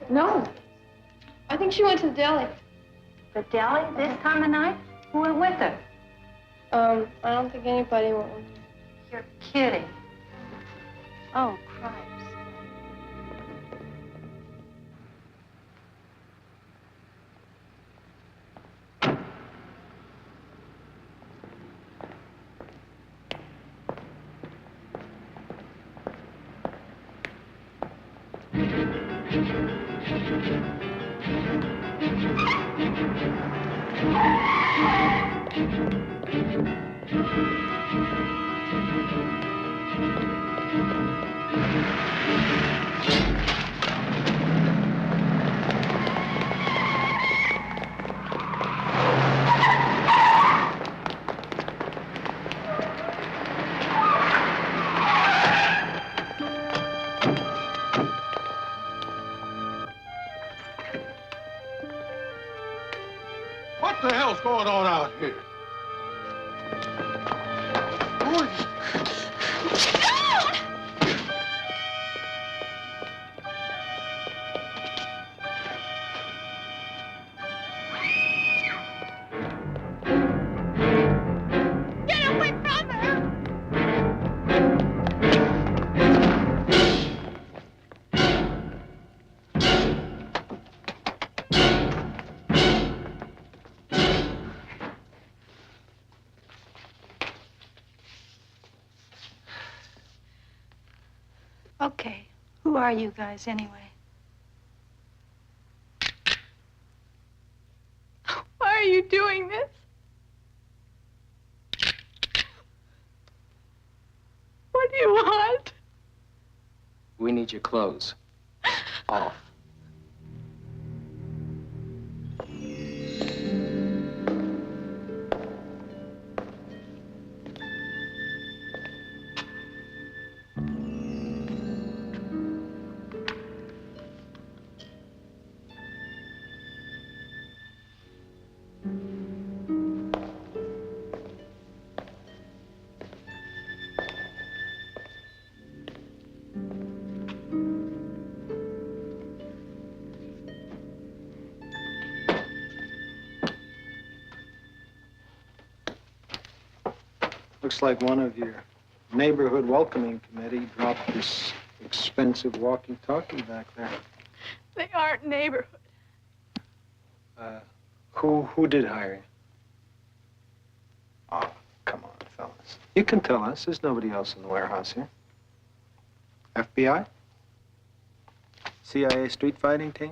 No. I think she went to the deli. The deli this time of night? Who went with her? I don't think anybody went with her. You're kidding. Oh, cripes. What the hell's going on out here? Get away from her! Okay, who are you guys anyway? Why are you doing this? What do you want? We need your clothes. Off. Looks like one of your neighborhood welcoming committee dropped this expensive walkie-talkie back there. They aren't neighborhood. Who did hire you? Oh, come on, fellas. You can tell us. There's nobody else in the warehouse here. FBI? CIA street fighting team?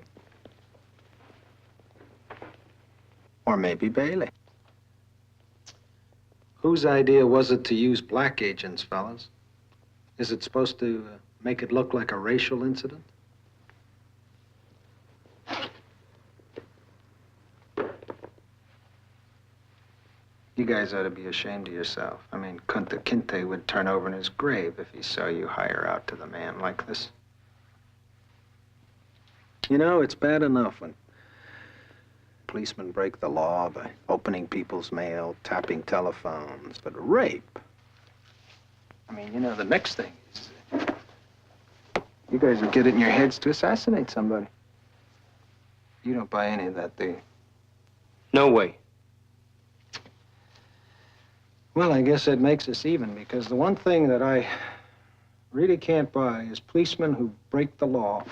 Or maybe Bailey. Whose idea was it to use black agents, fellas? Is it supposed to make it look like a racial incident? You guys ought to be ashamed of yourself. I mean, Kunta Kinte would turn over in his grave if he saw you hire out to the man like this. You know, it's bad enough when policemen break the law by opening people's mail, tapping telephones, but rape. I mean, you know, the next thing is you guys would get it in your heads to assassinate somebody. You don't buy any of that, do you? No way. Well, I guess that makes us even, because the one thing that I really can't buy is policemen who break the law.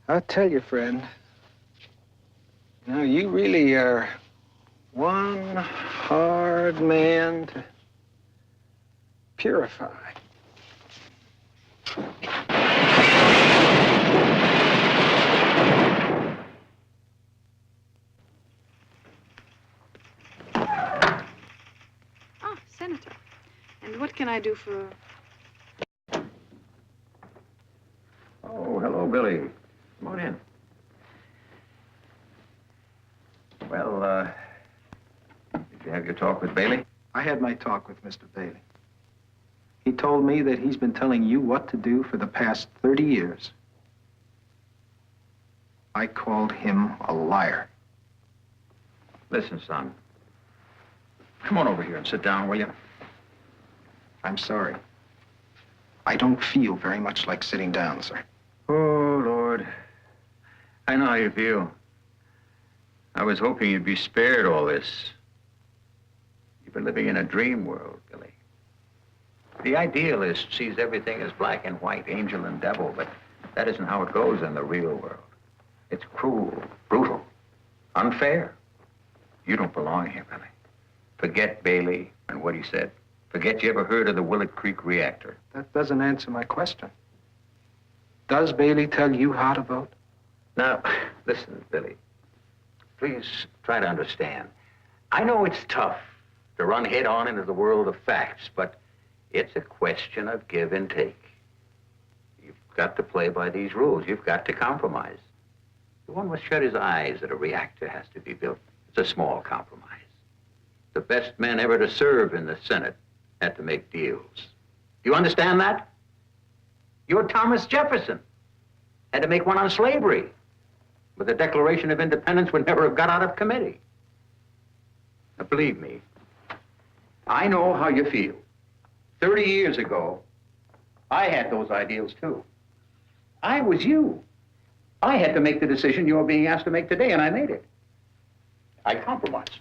I'll tell you, friend, now you really are one hard man to purify. Ah, Senator. And what can I do for... Oh, hello, Billy. Come on in. Well, did you have your talk with Bailey? I had my talk with Mr. Bailey. He told me that he's been telling you what to do for the past 30 years. I called him a liar. Listen, son. Come on over here and sit down, will you? I'm sorry. I don't feel very much like sitting down, sir. Oh, Lord. I know how you feel. I was hoping you'd be spared all this. You've been living in a dream world, Billy. The idealist sees everything as black and white, angel and devil, but that isn't how it goes in the real world. It's cruel, brutal, unfair. You don't belong here, Billy. Forget Bailey and what he said. Forget you ever heard of the Willett Creek reactor. That doesn't answer my question. Does Bailey tell you how to vote? Now, listen, Billy. Please try to understand. I know it's tough to run head-on into the world of facts, but it's a question of give and take. You've got to play by these rules. You've got to compromise. One must shut his eyes that a reactor has to be built. It's a small compromise. The best men ever to serve in the Senate had to make deals. Do you understand that? Your Thomas Jefferson had to make one on slavery. But the Declaration of Independence would never have got out of committee. Now, believe me, I know how you feel. 30 years ago, I had those ideals too. I was you. I had to make the decision you're being asked to make today, and I made it. I compromised.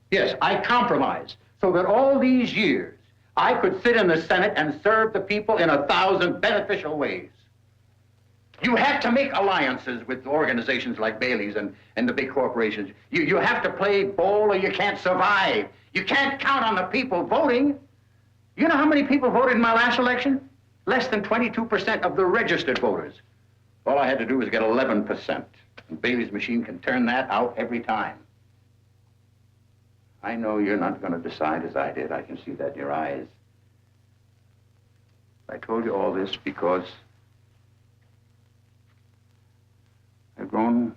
Yes, I compromised so that all these years, I could sit in the Senate and serve the people in 1,000 beneficial ways. You have to make alliances with organizations like Bailey's and the big corporations. You have to play ball or you can't survive. You can't count on the people voting. You know how many people voted in my last election? Less than 22% of the registered voters. All I had to do was get 11%. And Bailey's machine can turn that out every time. I know you're not going to decide as I did. I can see that in your eyes. I told you all this because I've grown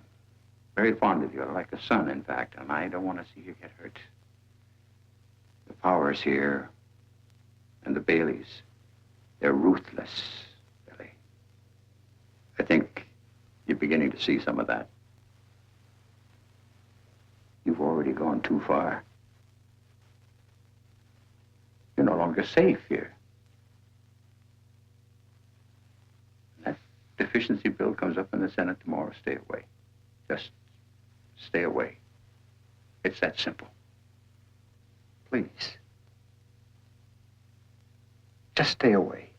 very fond of you, like a son, in fact, and I don't want to see you get hurt. The powers here and the Baileys, they're ruthless, Billy. I think you're beginning to see some of that. You've already gone too far. You're no longer safe here. That deficiency bill comes up in the Senate tomorrow. Stay away. Just stay away. It's that simple. Please. Just stay away.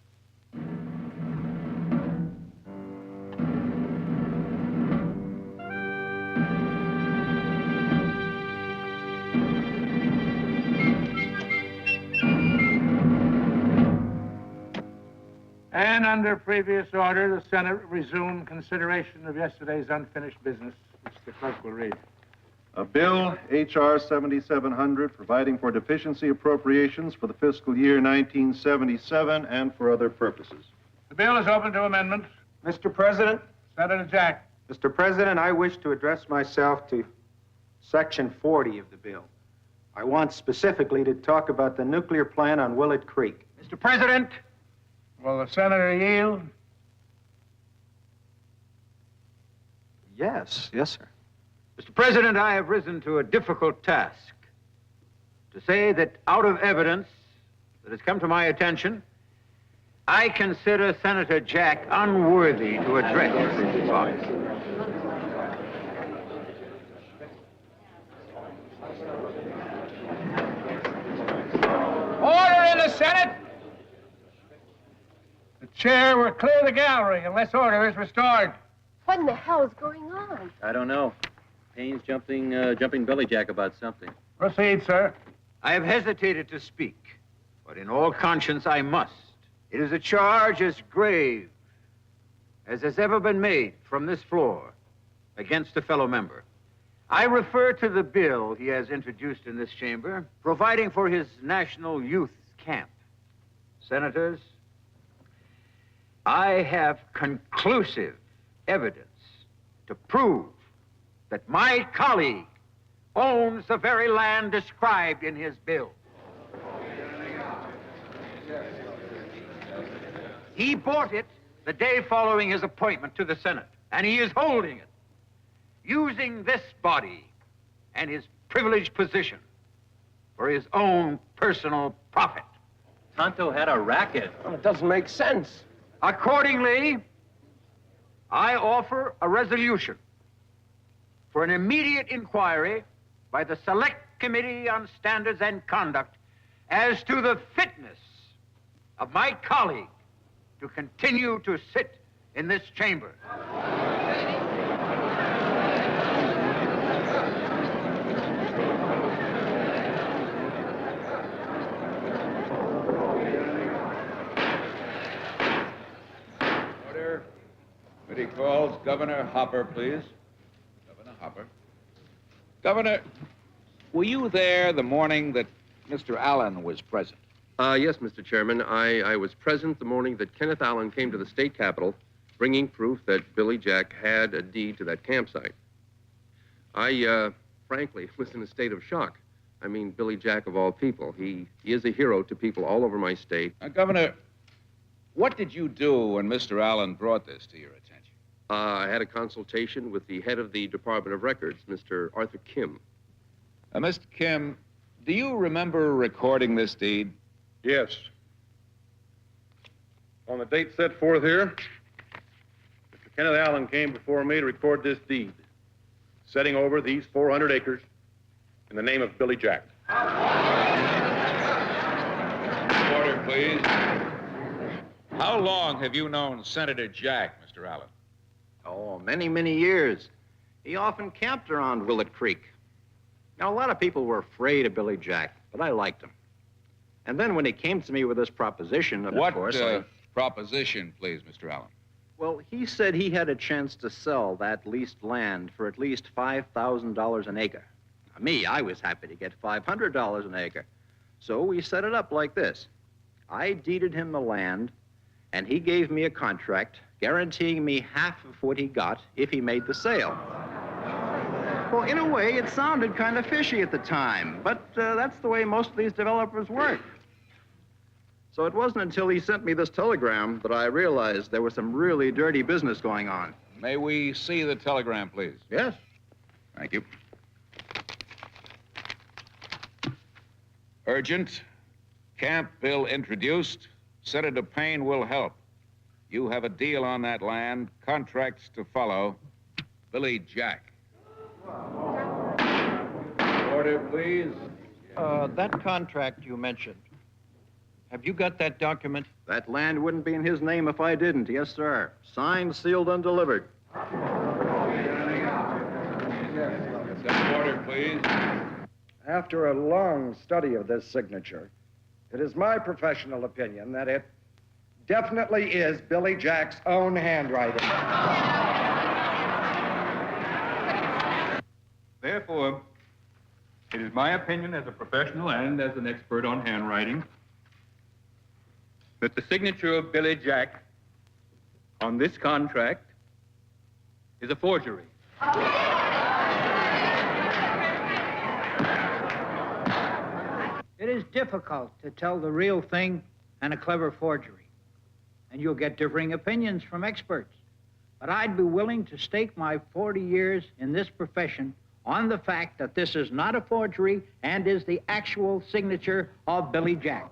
And under previous order, the Senate resumed consideration of yesterday's unfinished business, which the clerk will read. A bill, H.R. 7700, providing for deficiency appropriations for the fiscal year 1977 and for other purposes. The bill is open to amendment. Mr. President? Senator Jack. Mr. President, I wish to address myself to Section 40 of the bill. I want specifically to talk about the nuclear plant on Willett Creek. Mr. President. Will the senator yield? Yes, sir. Mr. President, I have risen to a difficult task. To say that out of evidence that has come to my attention, I consider Senator Jack unworthy to address this body. Order in the Senate! The chair will clear the gallery unless order is restored. What in the hell is going on? I don't know. Payne's jumping Billy Jack about something. Proceed, sir. I have hesitated to speak, but in all conscience I must. It is a charge as grave as has ever been made from this floor against a fellow member. I refer to the bill he has introduced in this chamber, providing for his National Youth Camp. Senators, I have conclusive evidence to prove that my colleague owns the very land described in his bill. He bought it the day following his appointment to the Senate, and he is holding it, using this body and his privileged position for his own personal profit. Tonto had a racket. Well, it doesn't make sense. Accordingly, I offer a resolution for an immediate inquiry by the Select Committee on Standards and Conduct as to the fitness of my colleague to continue to sit in this chamber. Order. Committee calls Governor Hopper, please. Governor Hopper. Governor, were you there the morning that Mr. Allen was present? Yes, Mr. Chairman. I was present the morning that Kenneth Allen came to the state capitol bringing proof that Billy Jack had a deed to that campsite. I, frankly, was in a state of shock. I mean, Billy Jack, of all people, he is a hero to people all over my state. Governor, what did you do when Mr. Allen brought this to your attention? I had a consultation with the head of the Department of Records, Mr. Arthur Kim. Mr. Kim, do you remember recording this deed? Yes. On the date set forth here, Mr. Kenneth Allen came before me to record this deed, setting over these 400 acres in the name of Billy Jack. Order, please. How long have you known Senator Jack, Mr. Allen? Oh, many, many years. He often camped around Willett Creek. Now, a lot of people were afraid of Billy Jack, but I liked him. And then when he came to me with this proposition, of course... What proposition, please, Mr. Allen? Well, he said he had a chance to sell that leased land for at least $5,000 an acre. Now, me, I was happy to get $500 an acre. So we set it up like this. I deeded him the land, and he gave me a contract guaranteeing me half of what he got if he made the sale. Well, in a way, it sounded kind of fishy at the time, but that's the way most of these developers work. So it wasn't until he sent me this telegram that I realized there was some really dirty business going on. May we see the telegram, please? Yes. Thank you. Urgent. Camp bill introduced. Senator Payne will help. You have a deal on that land. Contracts to follow. Billy Jack. Order, please. That contract you mentioned, have you got that document? That land wouldn't be in his name if I didn't. Yes, sir. Signed, sealed, and delivered. Order, please. After a long study of this signature, it is my professional opinion that it definitely is Billy Jack's own handwriting. Therefore, it is my opinion as a professional and as an expert on handwriting that the signature of Billy Jack on this contract is a forgery. It is difficult to tell the real thing and a clever forgery, and you'll get differing opinions from experts. But I'd be willing to stake my 40 years in this profession on the fact that this is not a forgery and is the actual signature of Billy Jack.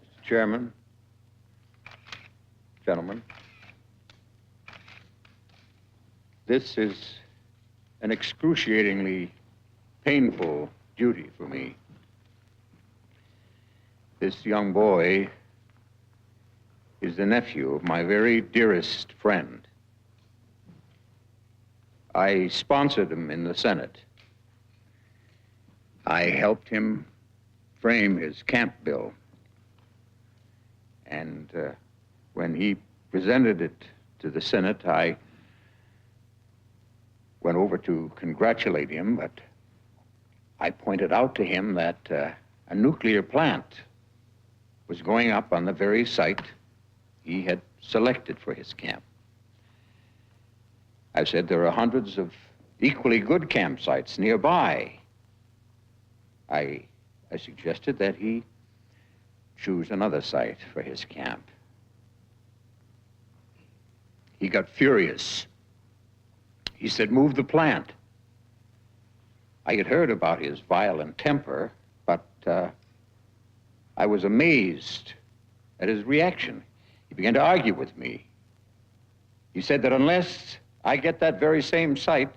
Mr. Chairman, gentlemen, this is an excruciatingly painful duty for me. This young boy is the nephew of my very dearest friend. I sponsored him in the Senate. I helped him frame his camp bill. And when he presented it to the Senate, I went over to congratulate him, but I pointed out to him that a nuclear plant was going up on the very site he had selected for his camp. I said there are hundreds of equally good campsites nearby. I suggested that he choose another site for his camp. He got furious. He said, move the plant. I had heard about his violent temper, but I was amazed at his reaction. He began to argue with me. He said that unless I get that very same site,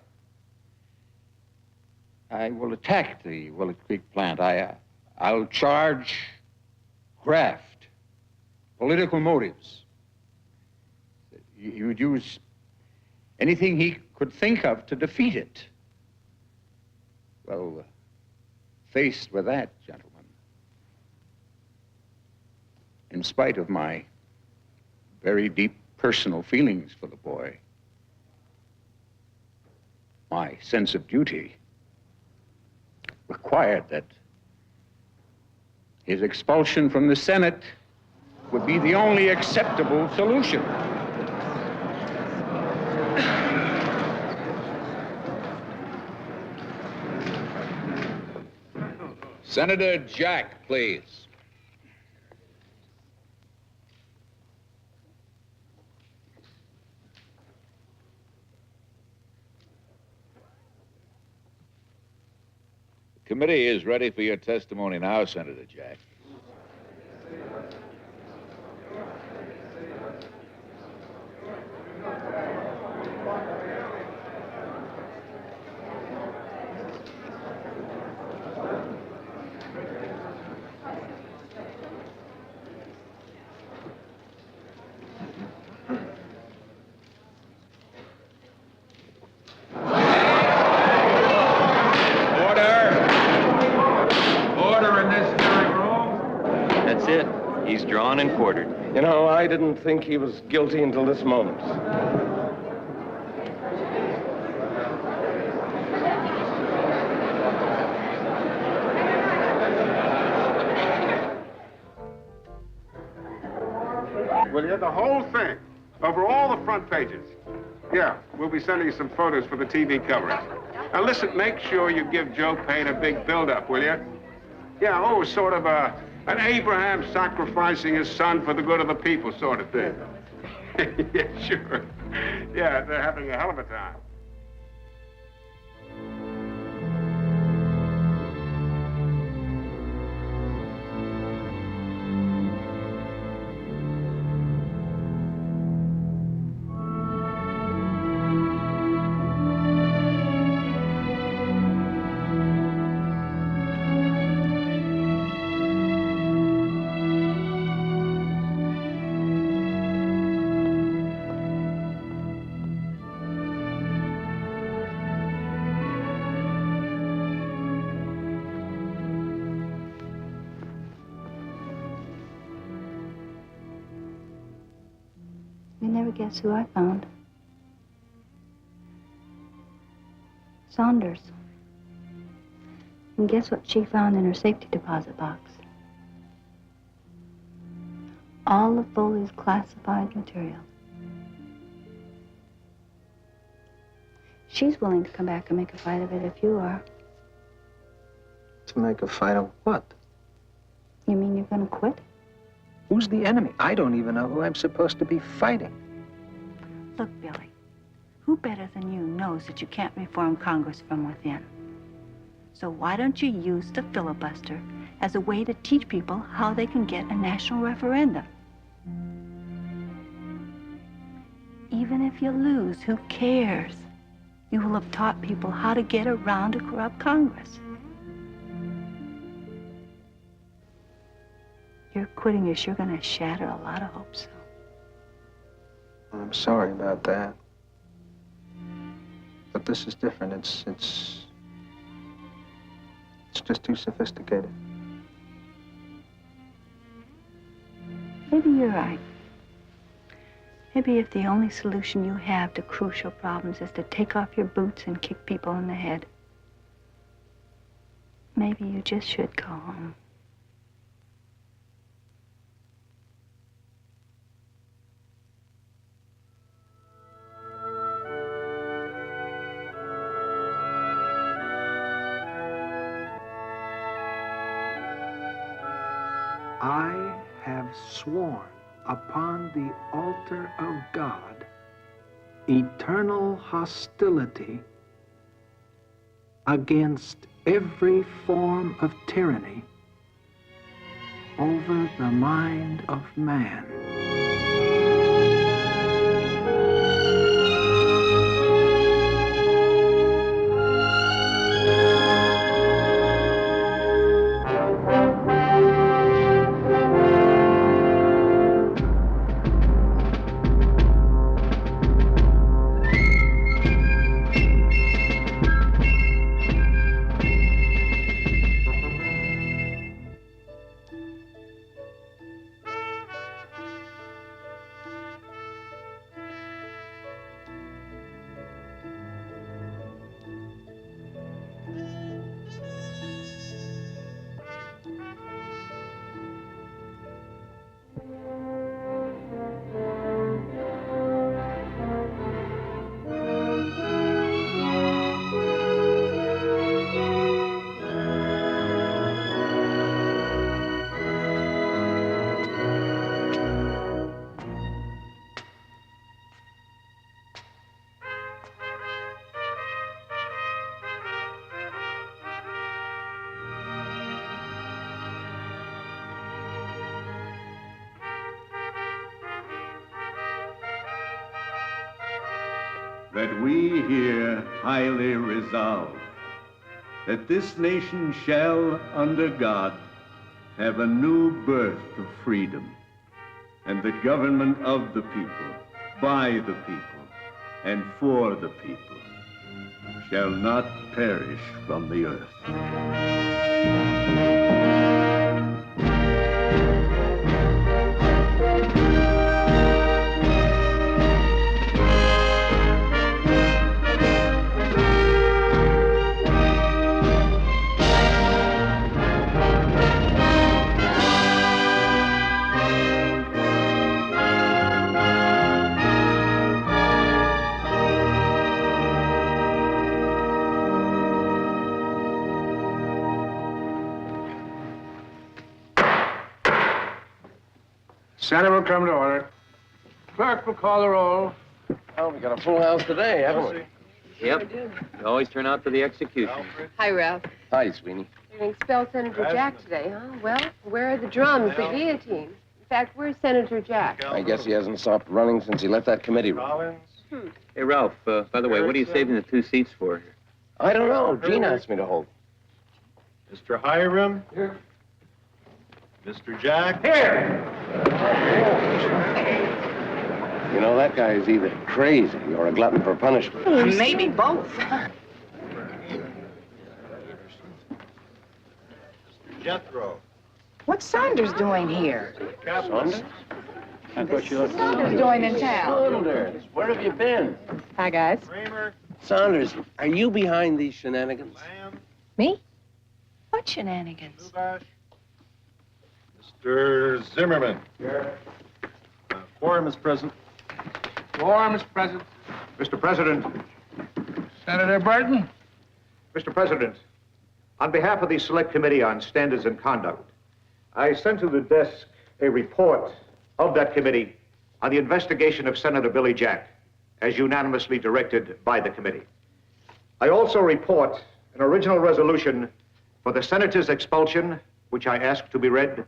I will attack the Willow Creek plant. I'll charge graft, political motives. He would use anything he could think of to defeat it. Well, faced with that, gentlemen, in spite of my very deep personal feelings for the boy, my sense of duty required that his expulsion from the Senate would be the only acceptable solution. Senator Jack, please. The committee is ready for your testimony now, Senator Jack. He's drawn and quartered. You know, I didn't think he was guilty until this moment. Will you? The whole thing. Over all the front pages. Yeah, we'll be sending you some photos for the TV coverage. Now listen, make sure you give Joe Payne a big build-up, will you? Yeah, oh, sort of an Abraham sacrificing his son for the good of the people sort of thing. Yeah, sure. Yeah, they're having a hell of a time. You never guess who I found. Saunders. And guess what she found in her safety deposit box? All of Foley's classified material. She's willing to come back and make a fight of it if you are. To make a fight of what? You mean you're gonna quit? Who's the enemy? I don't even know who I'm supposed to be fighting. Look, Billy, who better than you knows that you can't reform Congress from within? So why don't you use the filibuster as a way to teach people how they can get a national referendum? Even if you lose, who cares? You will have taught people how to get around a corrupt Congress. Your quitting is sure gonna shatter a lot of hopes. I'm sorry about that. But this is different. It's just too sophisticated. Maybe you're right. Maybe if the only solution you have to crucial problems is to take off your boots and kick people in the head, maybe you just should go home. I have sworn upon the altar of God eternal hostility against every form of tyranny, over the mind of man. That we here highly resolve that this nation shall, under God, have a new birth of freedom, and the government of the people, by the people, and for the people, shall not perish from the earth. Senate will come to order. Clerk will call the roll. Well, we got a full house today, haven't we? Yep. You always turn out for the execution. Hi, Ralph. Hi, Sweeney. You're going to expel Senator Jack today, huh? Well, where are the drums, the guillotine? In fact, where's Senator Jack? I guess he hasn't stopped running since he left that committee room. Hey, Ralph, by the way, what are you saving the 2 seats for here? I don't know. Gene asked me to hold. Mr. Hiram? Here. Mr. Jack? Here! You know, that guy is either crazy or a glutton for punishment. Maybe both. Mr. Jethro? What's Saunders doing here? Saunders? What's Saunders doing in town? Saunders, where have you been? Hi, guys. Saunders, are you behind these shenanigans? Me? What shenanigans? Mr. Zimmerman? Here. Quorum is present. Quorum is present. Mr. President. Senator Burton. Mr. President, on behalf of the Select Committee on Standards and Conduct, I sent to the desk a report of that committee on the investigation of Senator Billy Jack, as unanimously directed by the committee. I also report an original resolution for the senator's expulsion, which I ask to be read.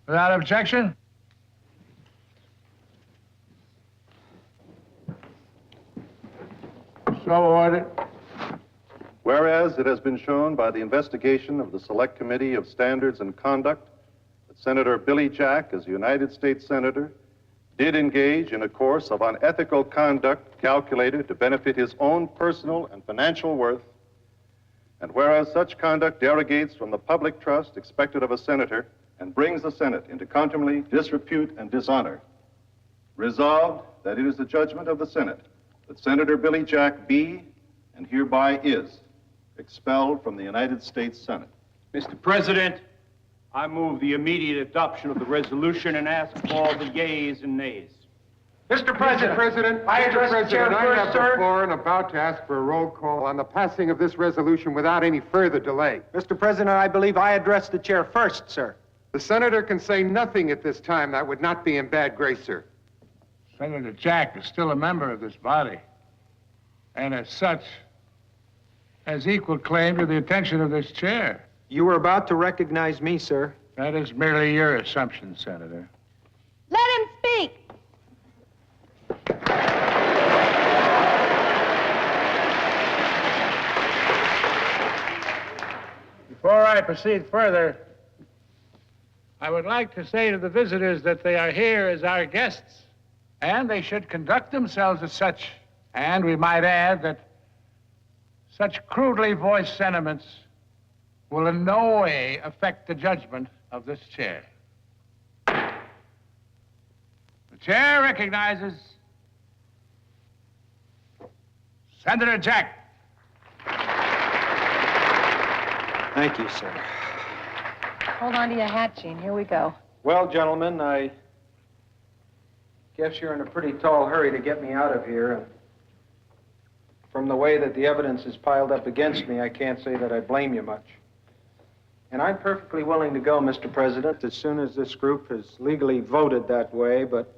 Without objection? So ordered. Whereas it has been shown by the investigation of the Select Committee of Standards and Conduct that Senator Billy Jack, as a United States Senator, did engage in a course of unethical conduct calculated to benefit his own personal and financial worth, and whereas such conduct derogates from the public trust expected of a senator and brings the Senate into contumely, disrepute, and dishonor, resolved that it is the judgment of the Senate that Senator Billy Jack be, and hereby is, expelled from the United States Senate. Mr. President, I move the immediate adoption of the resolution and ask all the yeas and nays. Mr. President, I have the floor and about to ask for a roll call on the passing of this resolution without any further delay. Mr. President, I believe I addressed the chair first, sir. The senator can say nothing at this time that would not be in bad grace, sir. Senator Jack is still a member of this body, and as such, has equal claim to the attention of this chair. You were about to recognize me, sir. That is merely your assumption, Senator. Let him speak. Before I proceed further, I would like to say to the visitors that they are here as our guests, and they should conduct themselves as such. And we might add that such crudely voiced sentiments will in no way affect the judgment of this chair. The chair recognizes Senator Jack. Thank you, sir. Hold on to your hat, Gene. Here we go. Well, gentlemen, I guess you're in a pretty tall hurry to get me out of here. From the way that the evidence is piled up against me, I can't say that I blame you much. And I'm perfectly willing to go, Mr. President, as soon as this group has legally voted that way. But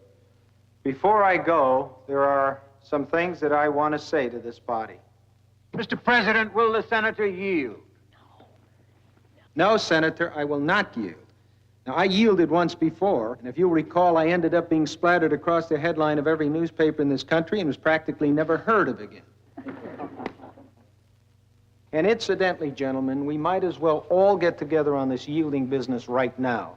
before I go, there are some things that I want to say to this body. Mr. President, will the senator yield? No, Senator, I will not yield. Now, I yielded once before, and if you'll recall, I ended up being splattered across the headline of every newspaper in this country and was practically never heard of again. And incidentally, gentlemen, we might as well all get together on this yielding business right now.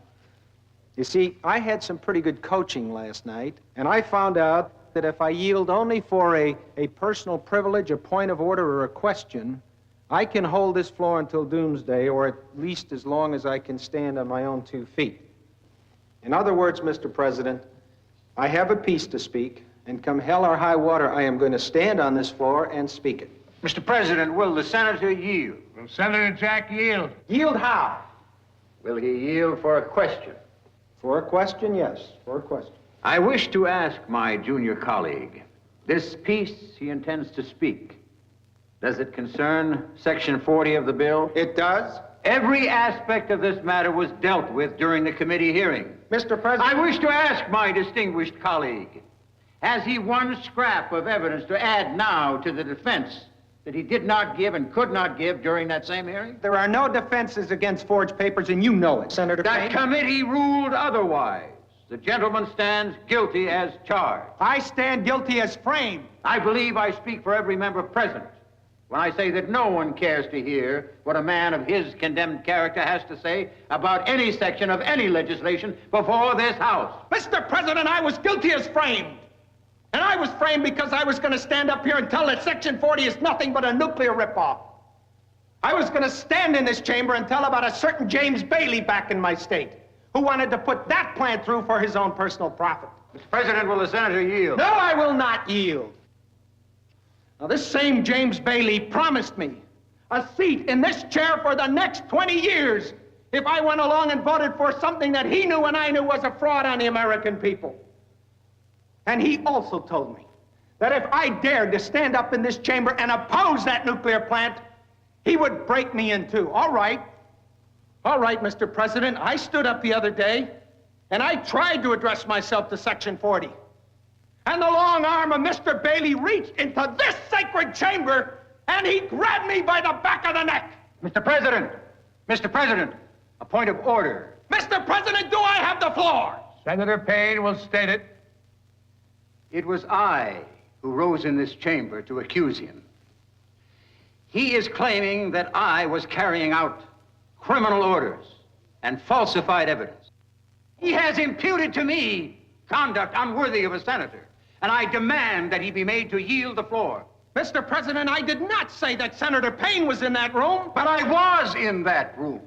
You see, I had some pretty good coaching last night, and I found out that if I yield only for a personal privilege, a point of order, or a question, I can hold this floor until doomsday, or at least as long as I can stand on my own 2 feet. In other words, Mr. President, I have a piece to speak, and come hell or high water, I am going to stand on this floor and speak it. Mr. President, will the senator yield? Will Senator Jack yield? Yield how? Will he yield for a question? For a question, yes, for a question. I wish to ask my junior colleague, this piece he intends to speak, does it concern Section 40 of the bill? It does. Every aspect of this matter was dealt with during the committee hearing. Mr. President, I wish to ask my distinguished colleague, has he one scrap of evidence to add now to the defense that he did not give and could not give during that same hearing? there are no defenses against forged papers, and you know it, Senator That Payne. committee ruled otherwise. The gentleman stands guilty as charged. I stand guilty as framed. I believe I speak for every member present when I say that no one cares to hear what a man of his condemned character has to say about any section of any legislation before this House. Mr. President, I was guilty as framed. And I was framed because I was going to stand up here and tell that Section 40 is nothing but a nuclear ripoff. I was going to stand in this chamber and tell about a certain James Bailey back in my state who wanted to put that plant through for his own personal profit. Mr. President, will the senator yield? No, I will not yield. Now, this same James Bailey promised me a seat in this chair for the next 20 years if I went along and voted for something that he knew and I knew was a fraud on the American people. And he also told me that if I dared to stand up in this chamber and oppose that nuclear plant, he would break me in two. All right, Mr. President, I stood up the other day and I tried to address myself to Section 40. And the long arm of Mr. Bailey reached into this sacred chamber and he grabbed me by the back of the neck. Mr. President, a point of order. Mr. President, do I have the floor? Senator Payne will state it. It was I who rose in this chamber to accuse him. He is claiming that I was carrying out criminal orders and falsified evidence. He has imputed to me conduct unworthy of a senator, and I demand that he be made to yield the floor. Mr. President, I did not say that Senator Payne was in that room. But I was in that room.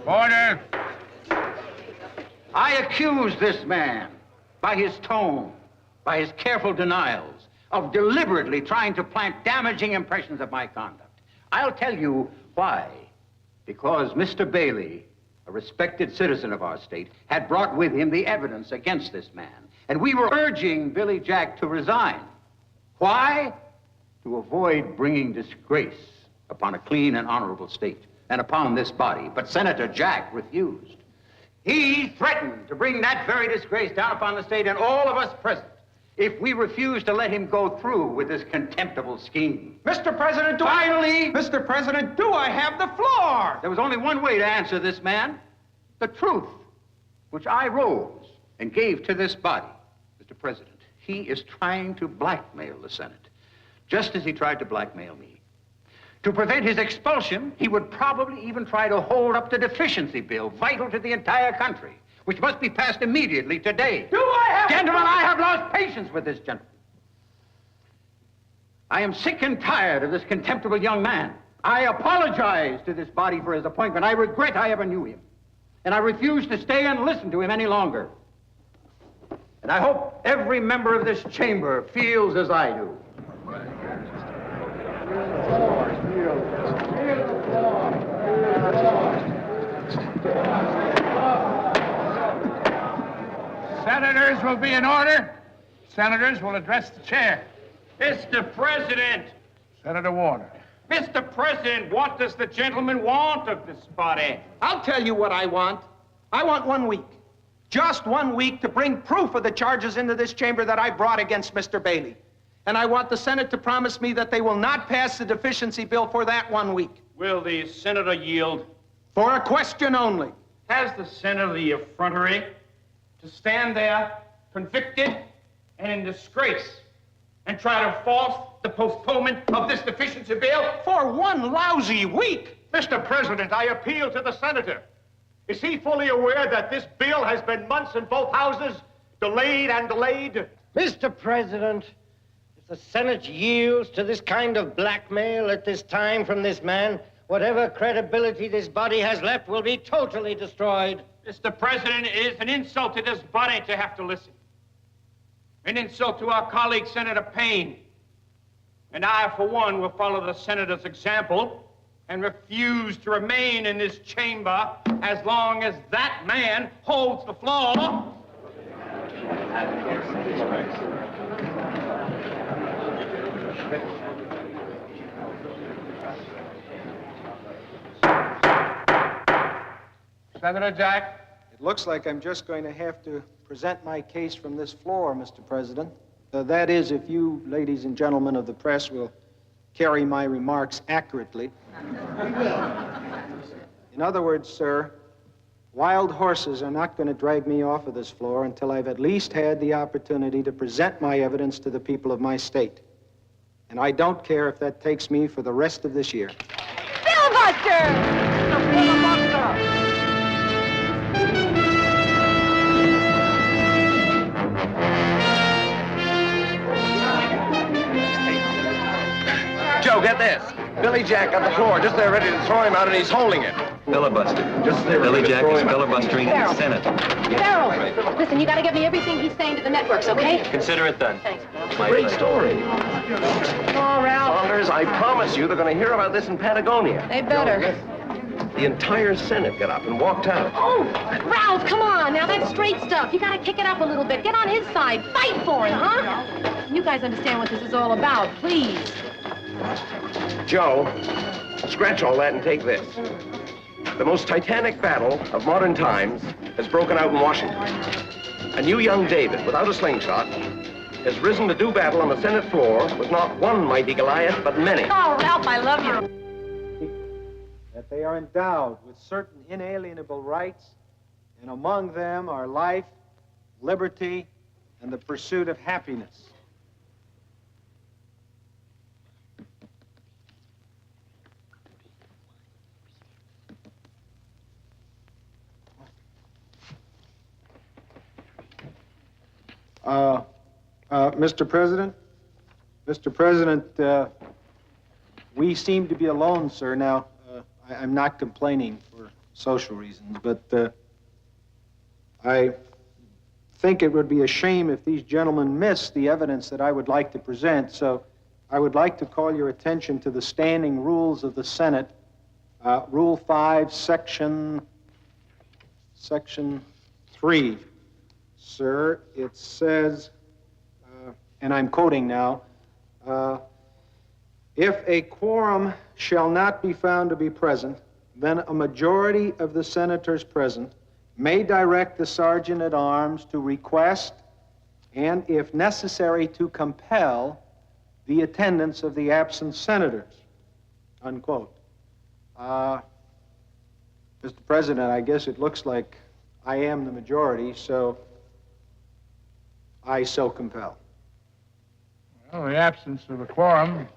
Order. I accuse this man, by his tone, by his careful denials, of deliberately trying to plant damaging impressions of my conduct. I'll tell you why. Because Mr. Bailey, a respected citizen of our state, had brought with him the evidence against this man. And we were urging Billy Jack to resign. Why? To avoid bringing disgrace upon a clean and honorable state and upon this body. But Senator Jack refused. He threatened to bring that very disgrace down upon the state and all of us present if we refuse to let him go through with this contemptible scheme. Mr. President, Mr. President, do I have the floor? There was only one way to answer this man. The truth, which I rose and gave to this body. Mr. President, he is trying to blackmail the Senate, just as he tried to blackmail me. To prevent his expulsion, he would probably even try to hold up the deficiency bill, vital to the entire country, which must be passed immediately today. Do I have... Gentlemen, I have lost patience with this gentleman. I am sick and tired of this contemptible young man. I apologize to this body for his appointment. I regret I ever knew him. And I refuse to stay and listen to him any longer. And I hope every member of this chamber feels as I do. Senators will be in order. Senators will address the chair. Mr. President! Senator Warner. Mr. President, what does the gentleman want of this body? I'll tell you what I want. I want 1 week. Just 1 week to bring proof of the charges into this chamber that I brought against Mr. Bailey. And I want the Senate to promise me that they will not pass the deficiency bill for that 1 week. Will the senator yield? For a question only. Has the senator the effrontery to stand there convicted and in disgrace and try to force the postponement of this deficiency bill? For 1 lousy week! Mr. President, I appeal to the senator. Is he fully aware that this bill has been months in both houses, delayed and delayed? Mr. President, if the Senate yields to this kind of blackmail at this time from this man, whatever credibility this body has left will be totally destroyed. Mr. President, it is an insult to this body to have to listen. An insult to our colleague, Senator Payne. And I, for one, will follow the senator's example and refuse to remain in this chamber as long as that man holds the floor. Senator Jack. It looks like I'm just going to have to present my case from this floor, Mr. President. That is, if you, ladies and gentlemen of the press, will carry my remarks accurately. In other words, sir, wild horses are not going to drag me off of this floor until I've at least had the opportunity to present my evidence to the people of my state. And I don't care if that takes me for the rest of this year. Filibuster! The filibuster! Joe, get this. Billy Jack on the floor, just there ready to throw him out, and he's holding it. Filibuster. Just there. Billy Jack is filibustering the Senate. Carol, listen, you gotta get me everything he's saying to the networks, okay? Consider it done. Thanks. Great story. Oh, Ralph. Saunders, I promise you they're going to hear about this in Patagonia. They better. The entire Senate got up and walked out. Oh, Ralph, come on. Now, that's straight stuff. You gotta kick it up a little bit. Get on his side. Fight for him, huh? You guys understand what this is all about, please. Joe, scratch all that and take this. The most titanic battle of modern times has broken out in Washington. And you, young David, without a slingshot, has risen to do battle on the Senate floor with not one mighty Goliath, but many. Oh, Ralph, I love you. That they are endowed with certain inalienable rights, and among them are life, liberty, and the pursuit of happiness. Mr. President? Mr. President, we seem to be alone, sir. Now, I'm not complaining for social reasons, but I think it would be a shame if these gentlemen missed the evidence that I would like to present, so I would like to call your attention to the standing rules of the Senate. Rule 5, Section 3. Sir, it says, and I'm quoting now, if a quorum shall not be found to be present, then a majority of the senators present may direct the sergeant at arms to request and if necessary to compel the attendance of the absent senators, unquote. Mr. President, I guess it looks like I am the majority, so I so compel. Well, the absence of a quorum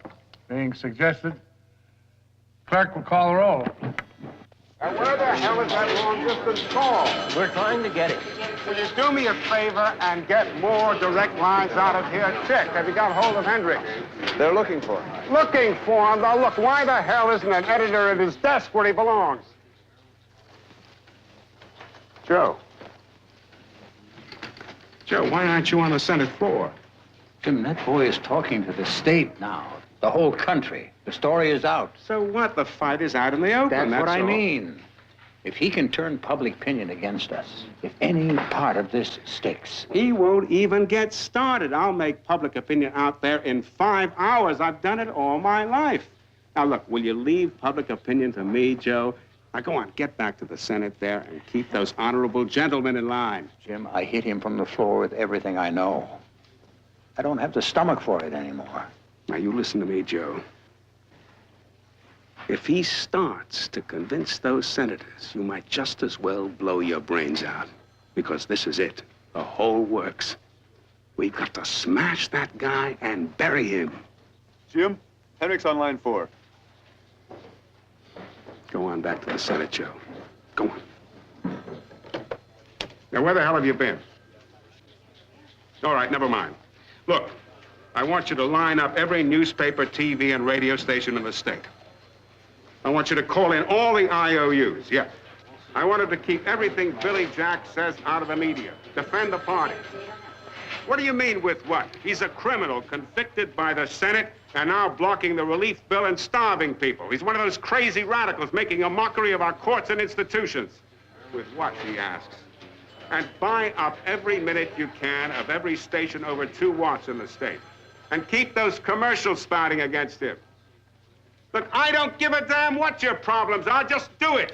being suggested, clerk will call the roll. Now, where the hell is that long-distance call? We're trying to get it. Will you do me a favor and get more direct lines out of here? Chick, have you got hold of Hendricks? They're looking for him. Looking for him? Now, look, why the hell isn't an editor at his desk where he belongs? Joe. Joe, why aren't you on the Senate floor? Jim, that boy is talking to the state now. The whole country. The story is out. So what? The fight is out in the open, That's what I all. mean. If he can turn public opinion against us, if any part of this sticks. He won't even get started. I'll make public opinion out there in 5 hours. I've done it all my life. Now, look, will you leave public opinion to me, Joe? Now, go on, get back to the Senate there and keep those honorable gentlemen in line. Jim, I hit him from the floor with everything I know. I don't have the stomach for it anymore. Now, you listen to me, Joe. If he starts to convince those senators, you might just as well blow your brains out. Because this is it. The whole works. We've got to smash that guy and bury him. Jim, Hendricks on line 4. Go on back to the Senate, Joe. Go on. Now, where the hell have you been? All right, never mind. Look, I want you to line up every newspaper, TV, and radio station in the state. I want you to call in all the IOUs, yeah. I wanted to keep everything Billy Jack says out of the media. Defend the party. What do you mean with what? He's a criminal convicted by the Senate and now blocking the relief bill and starving people. He's one of those crazy radicals making a mockery of our courts and institutions. With what, he asks. And buy up every minute you can of every station over 2 watts in the state. And keep those commercials spouting against him. Look, I don't give a damn what your problems are. Just do it.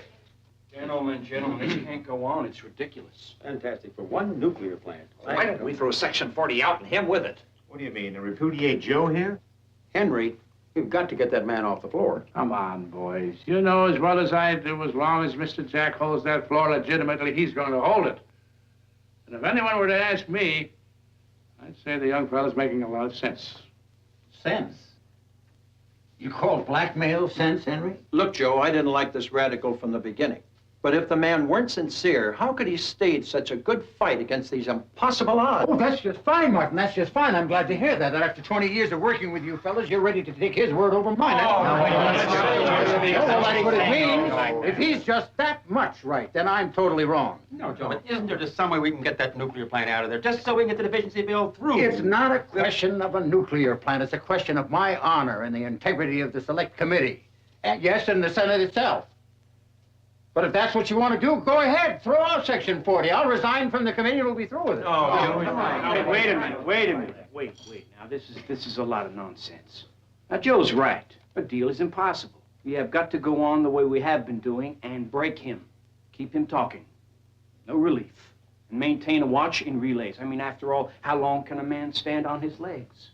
Gentlemen, this can't go on. It's ridiculous. Fantastic. For one nuclear plant. Why don't we throw Section 40 out and him with it? What do you mean, to repudiate Joe here? Henry, you've got to get that man off the floor. Come on, boys. You know as well as I do, as long as Mr. Jack holds that floor legitimately, he's going to hold it. And if anyone were to ask me, I'd say the young fellow's making a lot of sense. Sense? You call blackmail sense, Henry? Look, Joe, I didn't like this radical from the beginning. But if the man weren't sincere, how could he stage such a good fight against these impossible odds? Oh, that's just fine, Martin. That's just fine. I'm glad to hear that. That after 20 years of working with you fellas, you're ready to take his word over mine. That's what it means. If he's just that much right, then I'm totally wrong. No, Joe, but isn't there just some way we can get that nuclear plant out of there, just so we can get the deficiency bill through? It's not a question of a nuclear plant. It's a question of my honor and the integrity of the Select Committee. And yes, and the Senate itself. But if that's what you want to do, go ahead. Throw out Section 40. I'll resign from the committee and we'll be through with it. Wait a minute. Wait. Now, this is a lot of nonsense. Now, Joe's right. A deal is impossible. We have got to go on the way we have been doing and break him. Keep him talking. No relief. And maintain a watch in relays. I mean, after all, how long can a man stand on his legs?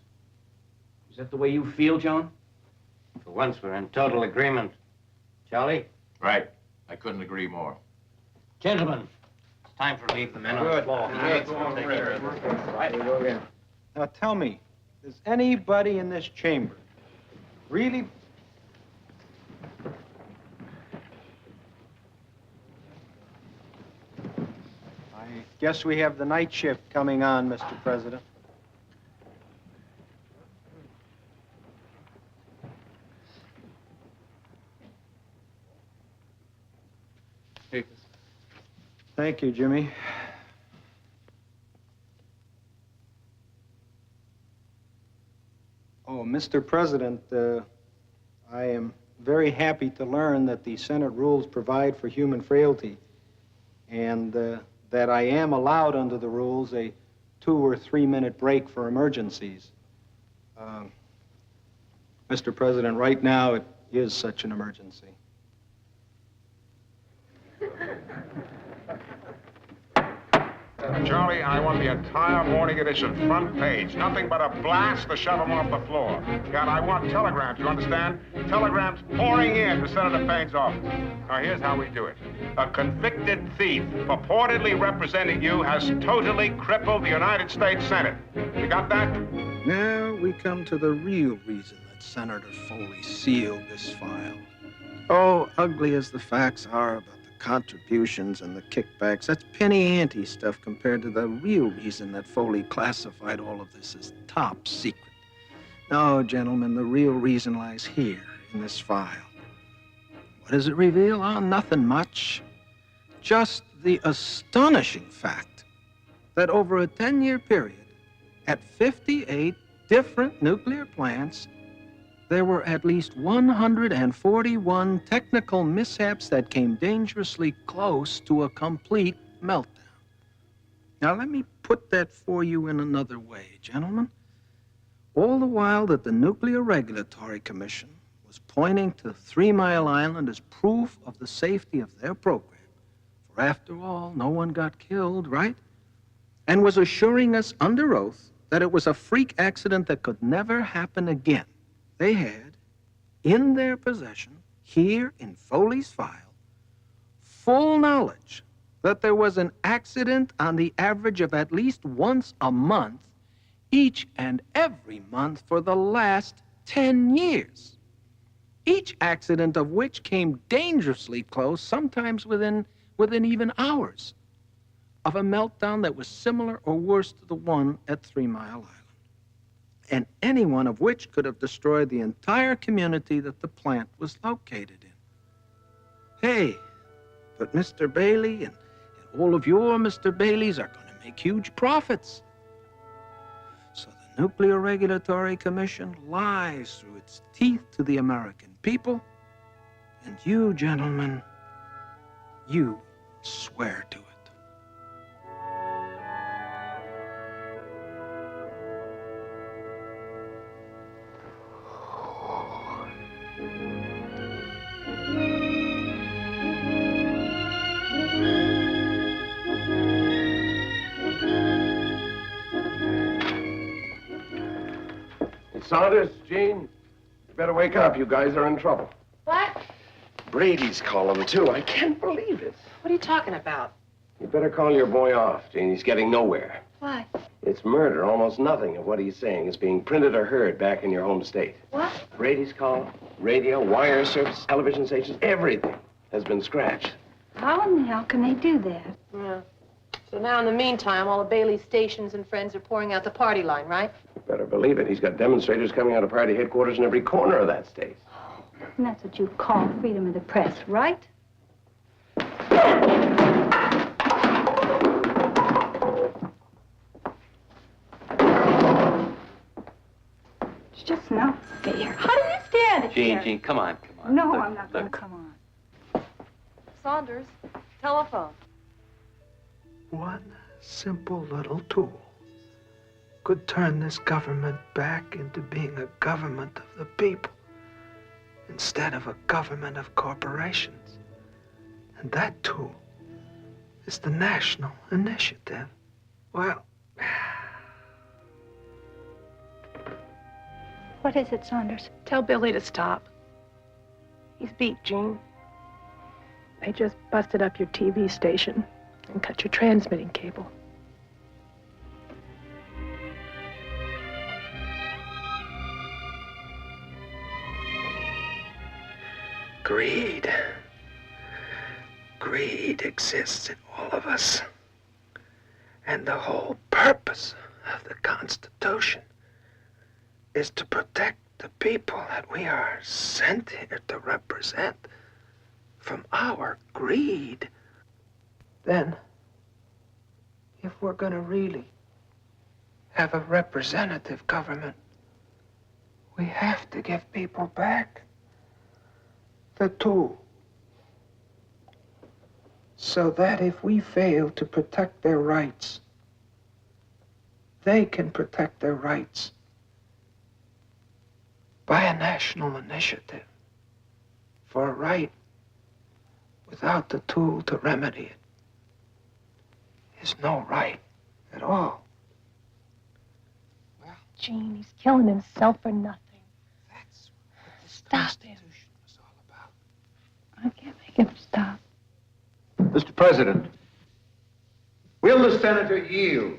Is that the way you feel, John? For once, we're in total agreement. Charlie? Right. I couldn't agree more. Gentlemen, it's time for leave the men on the floor. Now tell me, does anybody in this chamber really... I guess we have the night shift coming on, Mr. President. Thank you, Jimmy. Oh, Mr. President, I am very happy to learn that the Senate rules provide for human frailty and that I am allowed under the rules a 2 or 3 minute break for emergencies. Mr. President, right now it is such an emergency. Charlie, I want the entire morning edition front page. Nothing but a blast to shove them off the floor. God, I want telegrams, you understand? Telegrams pouring in to Senator Payne's office. Now, here's how we do it. A convicted thief purportedly representing you has totally crippled the United States Senate. You got that? Now we come to the real reason that Senator Foley sealed this file. Oh, ugly as the facts are about the contributions and the kickbacks, that's penny ante stuff compared to the real reason that Foley classified all of this as top secret. No, gentlemen, the real reason lies here in this file. What does it reveal? Oh, nothing much. Just the astonishing fact that over a 10-year period, at 58 different nuclear plants, there were at least 141 technical mishaps that came dangerously close to a complete meltdown. Now, let me put that for you in another way, gentlemen. All the while that the Nuclear Regulatory Commission was pointing to 3 Mile Island as proof of the safety of their program, for after all, no one got killed, right? And was assuring us under oath that it was a freak accident that could never happen again. They had, in their possession, here in Foley's file, full knowledge that there was an accident on the average of at least once a month, each and every month for the last 10 years. Each accident of which came dangerously close, sometimes within even hours, of a meltdown that was similar or worse to the one at 3 Mile Island. And any one of which could have destroyed the entire community that the plant was located in. Hey, but Mr. Bailey and all of your Mr. Baileys are going to make huge profits. So the Nuclear Regulatory Commission lies through its teeth to the American people, and you, gentlemen, you swear to it. Saunders, Gene, you better wake up. You guys are in trouble. What? Brady's calling, too. I can't believe it. What are you talking about? You better call your boy off, Gene. He's getting nowhere. Why? It's murder. Almost nothing of what he's saying is being printed or heard back in your home state. What? Brady's call, radio, wire service, television stations, everything has been scratched. How in the hell can they do that? Yeah. So now, in the meantime, all the Bailey stations and friends are pouring out the party line, right? You better believe it. He's got demonstrators coming out of party headquarters in every corner of that state. And that's what you call freedom of the press, right? It's just not fair. How do you stand it here? Gene, come on, come on. No, Look, I'm not going to look. come on. Saunders, telephone. One simple little tool could turn this government back into being a government of the people instead of a government of corporations. And that tool is the National Initiative. Well, What is it, Saunders? Tell Billy to stop. He's beat, Gene. They just busted up your TV station and cut your transmitting cable. greed. Greed exists in all of us. And the whole purpose of the Constitution is to protect the people that we are sent here to represent from our greed. Then, if we're going to really have a representative government, we have to give people back the tool, so that if we fail to protect their rights, they can protect their rights by a national initiative for a right without the tool to remedy it is no right at all. Gene, he's killing himself for nothing. Stop him. I can't make him stop. Mr. President, will the senator yield?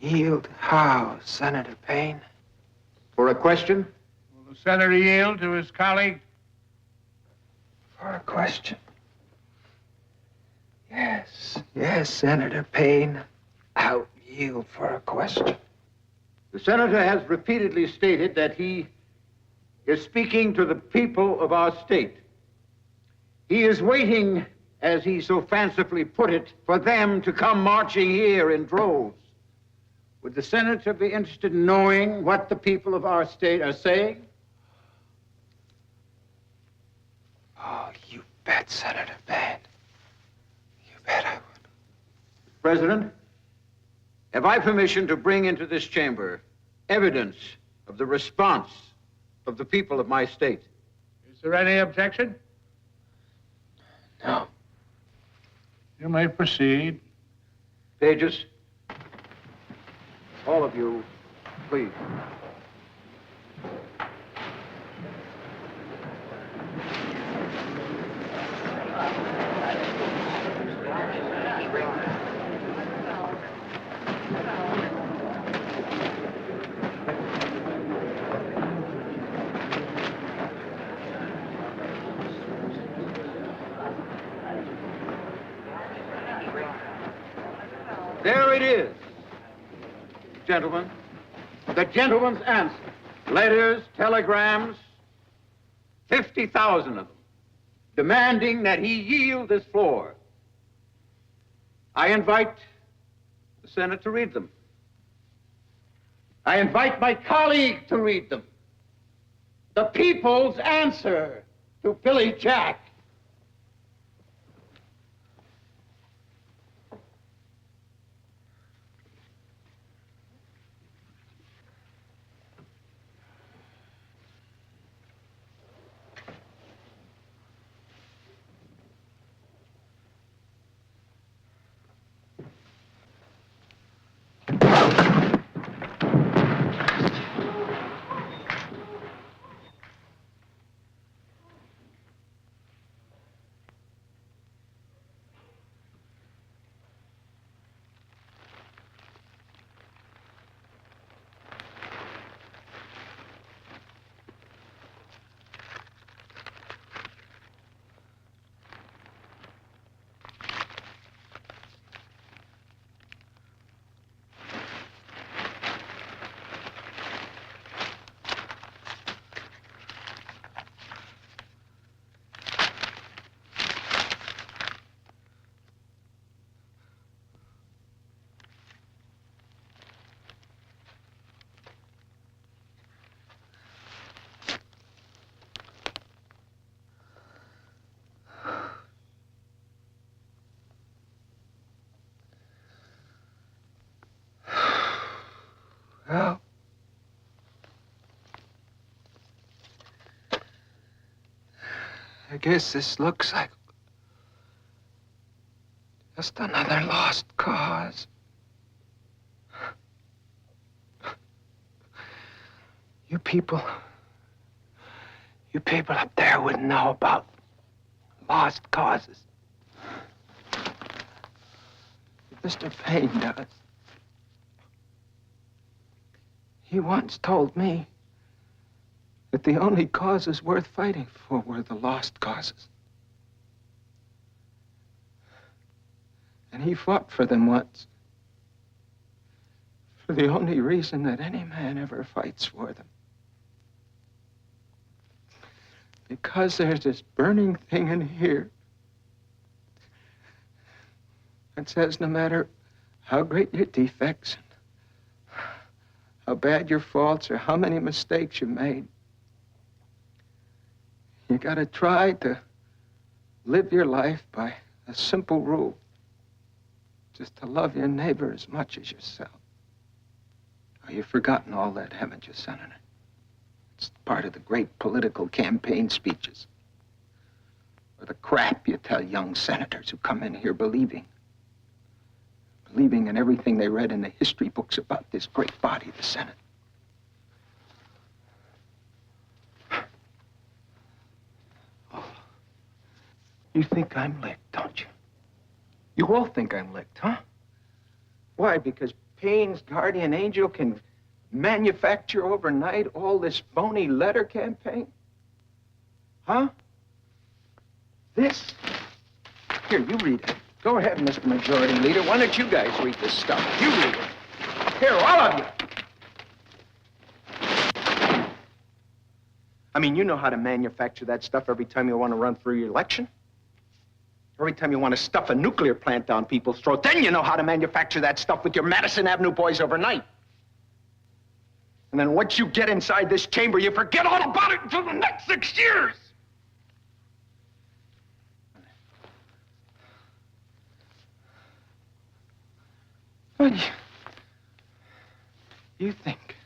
Yield how, Senator Payne? For a question? Will the senator yield to his colleague? For a question. Yes, Senator Payne. I'll yield for a question. The senator has repeatedly stated that he is speaking to the people of our state. He is waiting, as he so fancifully put it, for them to come marching here in droves. Would the senator be interested in knowing what the people of our state are saying? Oh, you bet, Senator Payne. You bet I would. President, have I permission to bring into this chamber evidence of the response of the people of my state? Is there any objection? No. You may proceed. Pages, all of you, please. There it is, gentlemen. The gentleman's answer. Letters, telegrams, 50,000 of them, demanding that he yield this floor. I invite the Senate to read them. I invite my colleague to read them. The people's answer to Billy Jack. Well, I guess this looks like just another lost cause. You people up there wouldn't know about lost causes. Mr. Payne does. He once told me that the only causes worth fighting for were the lost causes. And he fought for them once. For the only reason that any man ever fights for them. Because there's this burning thing in here that says no matter how great your defects, how bad your faults, or how many mistakes you made, you gotta try to live your life by a simple rule. Just to love your neighbor as much as yourself. Oh, you've forgotten all that, haven't you, Senator? It's part of the great political campaign speeches. or the crap you tell young senators who come in here believing in everything they read in the history books about this great body, the Senate. Oh, you think I'm licked, don't you? You all think I'm licked, huh? Why? Because Payne's guardian angel can manufacture overnight all this phony letter campaign? Huh? This? Here, you read it. Go ahead, Mr. Majority Leader. Why don't you guys read this stuff? You read it. Here, all of you. I mean, you know how to manufacture that stuff every time you want to run for re-election. Every time you want to stuff a nuclear plant down people's throats, then you know how to manufacture that stuff with your Madison Avenue boys overnight. And then once you get inside this chamber, you forget all about it until the next 6 years. But you think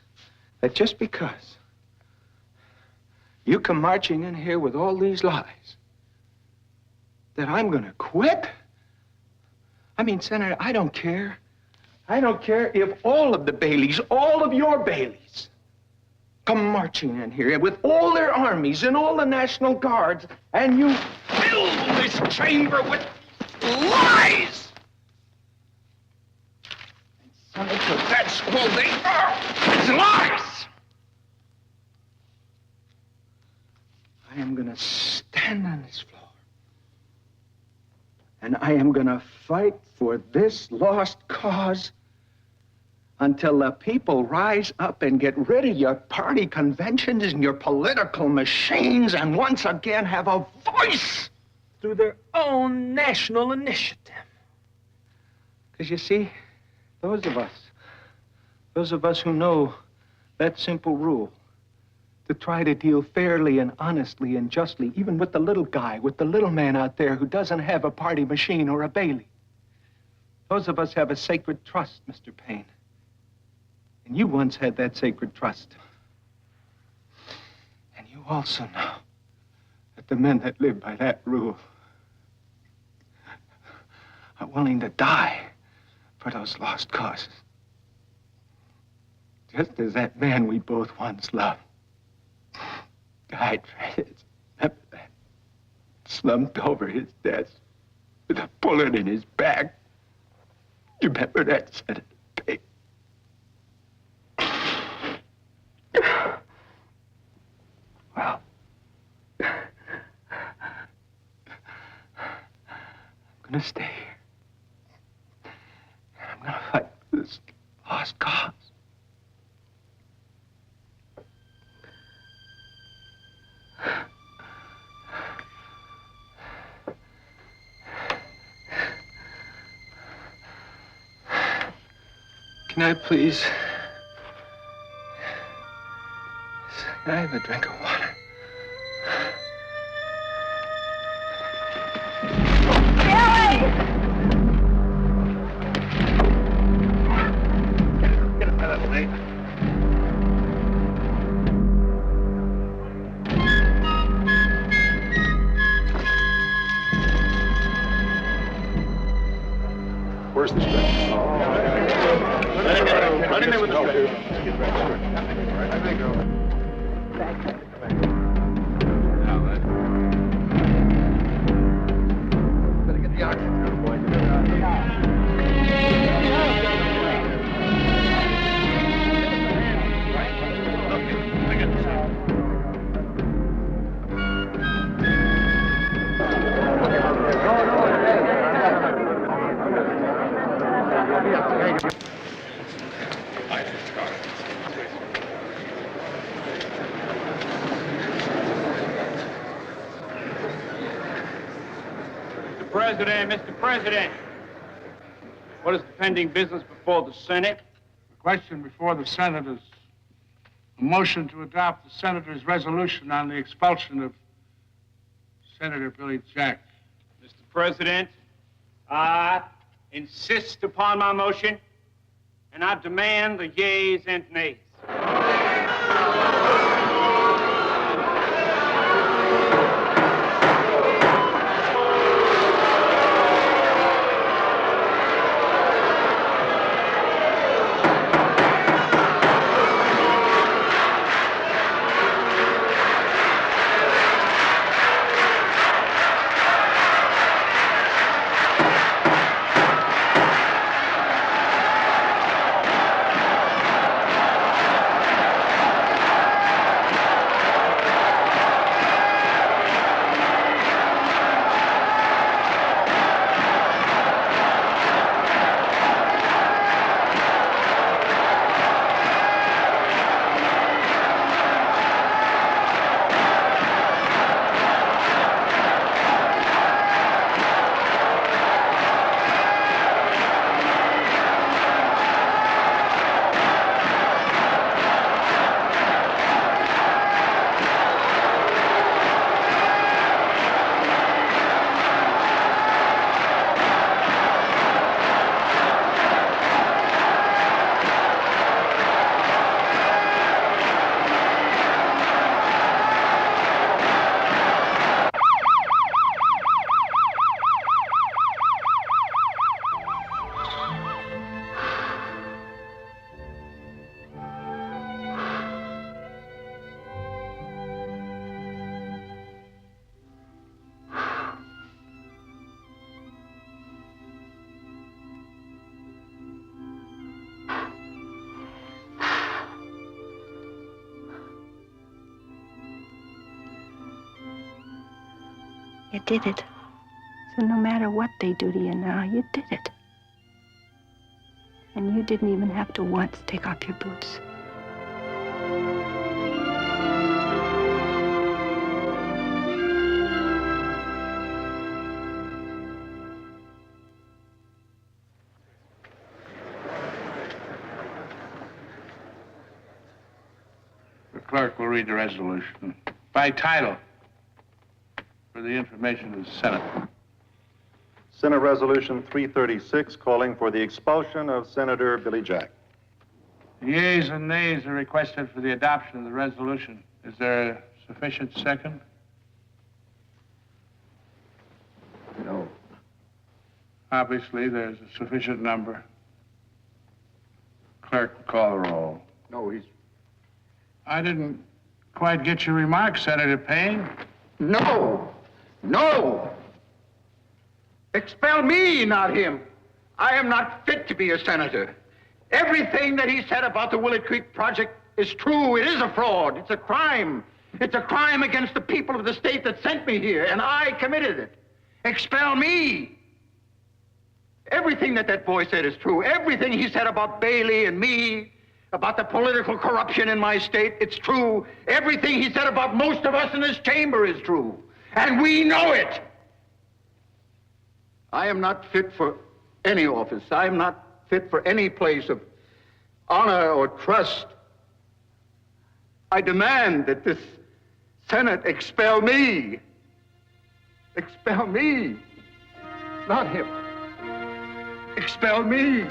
that just because you come marching in here with all these lies, that I'm gonna quit? I mean, Senator, I don't care. I don't care if all of the Baileys, all of your Baileys, come marching in here with all their armies and all the National Guards, and you fill this chamber with lies! And Senator, that's all they are, is lies! I am gonna stand on this floor, and I am gonna fight for this lost cause until the people rise up and get rid of your party conventions and your political machines and once again have a voice through their own national initiative. Because you see, those of us who know that simple rule, to try to deal fairly and honestly and justly, even with the little guy, with the little man out there who doesn't have a party machine or a Bailey. Those of us have a sacred trust, Mr. Payne. And you once had that sacred trust. And you also know that the men that live by that rule are willing to die for those lost causes. Just as that man we both once loved died for his, slumped over his desk with a bullet in his back. You remember that, Senator Payne? Well, I'm gonna stay here. I'm gonna fight for this lost cause. Can I please... Can I have a drink of water? Get up out of the way. Where's the script? Let him in with the script. Better get the oxygen through, boys. Mr. President, what is the pending business before the Senate? The question before the Senate is a motion to adopt the Senator's resolution on the expulsion of Senator Billy Jack. Mr. President, I insist upon my motion, and I demand the yeas and nays. You did it. So no matter what they do to you now, you did it. And you didn't even have to once take off your boots. The clerk will read the resolution by title for the information of the Senate. Senate Resolution 336 calling for the expulsion of Senator Billy Jack. Yeas and nays are requested for the adoption of the resolution. Is there a sufficient second? No. Obviously, there's a sufficient number. Clerk will call the roll. No, he's... I didn't quite get your remark, Senator Payne. No! No! Expel me, not him. I am not fit to be a senator. Everything that he said about the Willett Creek Project is true. It is a fraud. It's a crime. It's a crime against the people of the state that sent me here, and I committed it. Expel me. Everything that boy said is true. Everything he said about Bailey and me, about the political corruption in my state, it's true. Everything he said about most of us in this chamber is true. And we know it. I am not fit for any office. I am not fit for any place of honor or trust. I demand that this Senate expel me. Expel me, not him. Expel me.